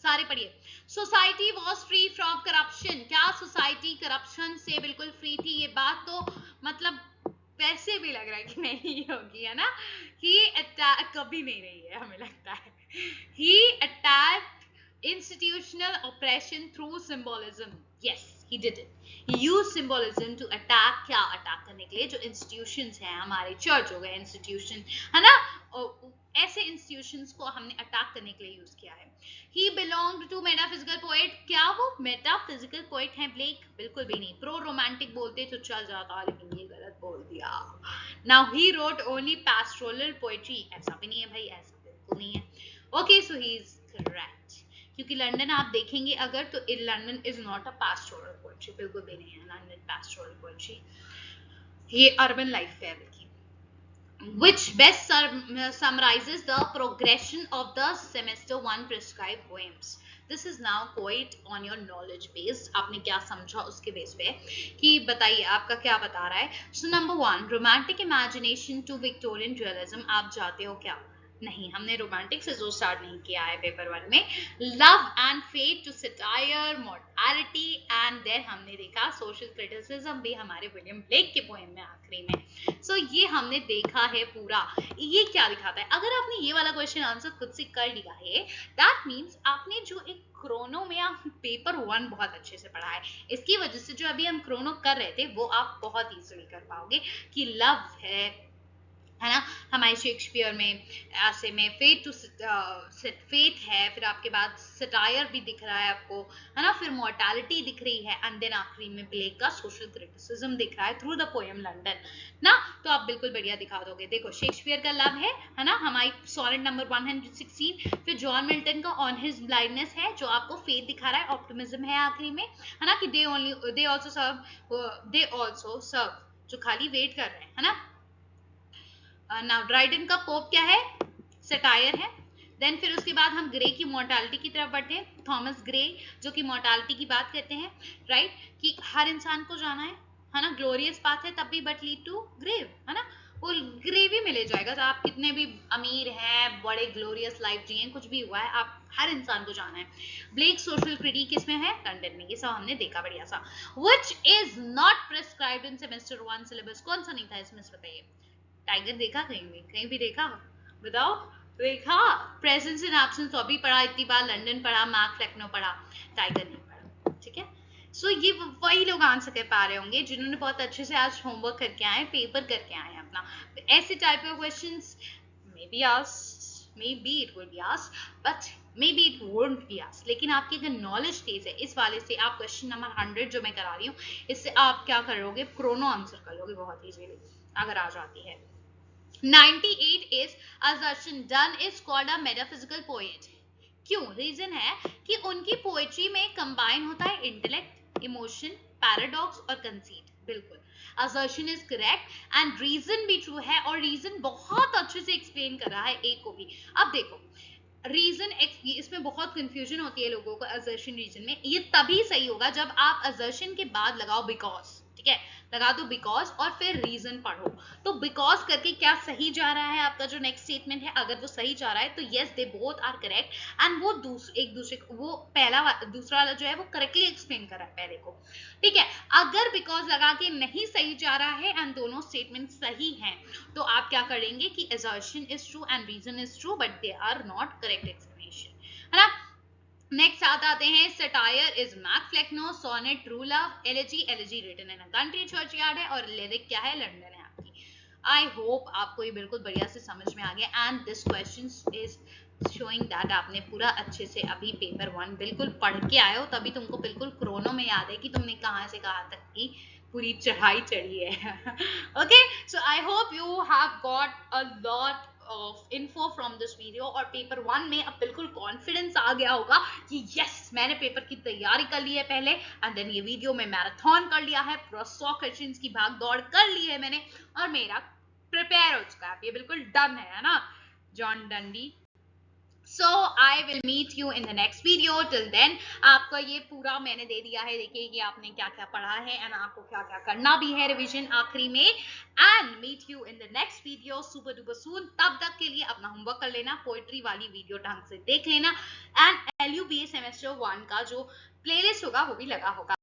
सारे पढ़िए. Society was free from corruption. क्या सोसाइटी करप्शन से बिल्कुल फ्री थी? ये बात तो मतलब वैसे भी लग रहा है कि नहीं होगी, है ना. ही अटैक कभी नहीं रही है, हमें लगता है. ही attacked institutional oppression through symbolism. Yes, he did it. He used symbolism to attack. क्या अटैक करने के लिए? जो institutions हैं हमारे, चर्च हो गए इंस्टीट्यूशन, है ना. ऐसे इंस्टीट्यूशंस को हमने अटैक करने के लिए यूज किया है. ही बिलोंग्ड टू मेटाफिजिकल पोएट. क्या वो मेटाफिजिकल पोएट है ब्लेक? बिल्कुल भी नहीं. प्रो रोमांटिक बोलते तो चल जाता, लेकिन ये गलत बोल दिया. Now he wrote only pastoral poetry. ऐसा भी नहीं है भाई, ऐसा बिल्कुल नहीं है. Okay, so he is correct, क्योंकि लंदन आप देखेंगे अगर तो London is not a pastoral poetry, बिल्कुल भी नहीं है लंदन पैस्टोरल पोएट्री. ये अर्बन लाइफ है बल्कि. which best summarizes the progression of the semester 1 prescribed poems. This is now quite on your knowledge based. आपने क्या समझा उसके बेस पे कि बताइए आपका क्या बता रहा है. So number 1, romantic imagination to Victorian realism. आप जाते हो क्या? नहीं, हमने रोमांटिक से जो स्टार्ट नहीं किया है पेपर 1 में। Love and fate to satire mortality and then हमने देखा सोशल क्रिटिसिज्म भी हमारे विलियम ब्लेक के पोएम में आखिरी में। सो ये हमने देखा है पूरा। ये क्या दिखाता है, अगर आपने ये वाला क्वेश्चन आंसर खुद से कर लिया है, दैट मीन्स आपने जो एक क्रोनो में आप पेपर 1 बहुत अच्छे से पढ़ा है। इसकी वजह से जो अभी हम क्रोनो कर रहे थे वो आप बहुत इजीली कर पाओगे कि लव है ना हमारे शेक्सपियर में, ऐसे में फेट टू फेट है, फिर आपके बाद सटायर भी दिख रहा है आपको, है ना, फिर मॉर्टैलिटी दिख रही है, एंड देन आखिरी में ब्लेक का सोशल क्रिटिसिज्म दिख रहा है थ्रू द पोएम लंदन ना। तो आप बिल्कुल बढ़िया दिखा दोगे। देखो शेक्सपियर का लव है ना, हमारी सोनेट नंबर 116, फिर जॉन मिल्टन का ऑन हिज ब्लाइंडनेस है जो आपको फेथ दिखा रहा है, ऑप्टिमिज्म है आखिरी में, है ना, कि दे ऑल्सो सर्व, जो खाली वेट कर रहे हैं, है ना। नाउ ड्राइडन का पोप क्या है, सटायर है। देन फिर उसके बाद हम ग्रे की मॉर्टैलिटी की तरफ बढ़ते हैं, थॉमस ग्रे जो कि मॉर्टैलिटी की बात करते हैं, राइट, कि हर इंसान को जाना है ना, ग्लोरियस पाथ है तब भी बट लीड टू ग्रेव, है ना, वो ग्रेव ही मिले जाएगा। तो आप कितने भी अमीर हैं, बड़े ग्लोरियस लाइफ जिए, कुछ भी हुआ है, आप हर इंसान को जाना है। ब्लेक सोशल क्रिटिक किसमें है, लंदन में। ये सब हमने देखा बढ़िया सा। Which is not prescribed in semester 1 syllabus, कौन सा नहीं था इसमें बताइए। टाइगर देखा कहीं भी देखा, बताओ, देखा। प्रेजेंस एंड एब्सेंस तो अभी पढ़ा इतनी बार, लंदन पढ़ा, मार्क फ्लेक्नो पढ़ा, टाइगर नहीं पढ़ा, ठीक है। सो ये वही लोग आंसर कर पा रहे होंगे जिन्होंने बहुत अच्छे से आज होमवर्क करके आए, पेपर करके आए अपना। ऐसे type of questions may be asked, may be it will be asked, but may be it won't be asked. लेकिन आपकी अगर नॉलेज तेज है इस वाले से, आप क्वेश्चन नंबर 100 जो मैं करा रही हूँ, इससे आप क्या करोगे, क्रोनो आंसर कर लोगे बहुत इजीली अगर आ जाती है। 98 is assertion done is called a metaphysical poet। क्यों, रीजन है कि उनकी पोएट्री में कंबाइन होता है इंटेलेक्ट, इमोशन, पैराडॉक्स और कंसीट। बिल्कुल assertion is correct and reason भी true है, और रीजन बहुत अच्छे से एक्सप्लेन कर रहा है ए को भी। अब देखो रीजन, इसमें बहुत कंफ्यूजन होती है लोगों को असर्शन रीजन में। ये तभी सही होगा जब आप असर्शन के बाद लगाओ बिकॉज, ठीक है, लगा दो बिकॉज और फिर रीजन पढ़ो। तो बिकॉज करके क्या सही जा रहा है आपका जो नेक्स्ट स्टेटमेंट है, अगर वो सही जा रहा है तो yes they both are correct, and वो एक दूसरे को, वो दूसरा वाला जो है वो करेक्टली एक्सप्लेन कर रहा है पहले को, ठीक है। अगर बिकॉज लगा के नहीं सही जा रहा है एंड दोनों स्टेटमेंट सही हैं, तो आप क्या करेंगे कि assertion is true and reason is true but they are not correct explanation, है ना। नेक्स्ट आते हैं, satire is Mac Flecknoe, sonnet true love, elegy written in a country churchyard है, और लिरिक क्या है, लंदन है आपकी। आई होप आपको ये बिल्कुल बढ़िया से समझ में आ गया, and this question is showing that आपने पूरा अच्छे से अभी पेपर 1 बिल्कुल पढ़ के आए हो, तभी तुमको बिल्कुल क्रोनो में याद है कि तुमने कहाँ से कहाँ तक की पूरी चढ़ाई चढ़ी है। Okay, so I hope you have got a lot of info from this video, और पेपर 1 में अब बिल्कुल कॉन्फिडेंस आ गया होगा कि यस मैंने पेपर की तैयारी कर ली है पहले, एंड देन ये वीडियो में मैराथन कर लिया है, पूरा 100 क्वेश्चंस की भाग दौड़ कर ली है मैंने, और मेरा प्रिपेयर हो चुका है, ये बिल्कुल डन है ना, जॉन डंडी। So I will meet you in the next video. Till then आपका ये पूरा मैंने दे दिया है, देखिए कि आपने क्या क्या पढ़ा है एंड आपको क्या क्या करना भी है रिवीजन आखिरी में, and meet you in the next video super duper soon. तब तक के लिए अपना होमवर्क कर लेना, पोएट्री वाली वीडियो ढंग से देख लेना, एंड LUBA सेमेस्टर 1 का जो प्लेलिस्ट होगा वो भी लगा होगा।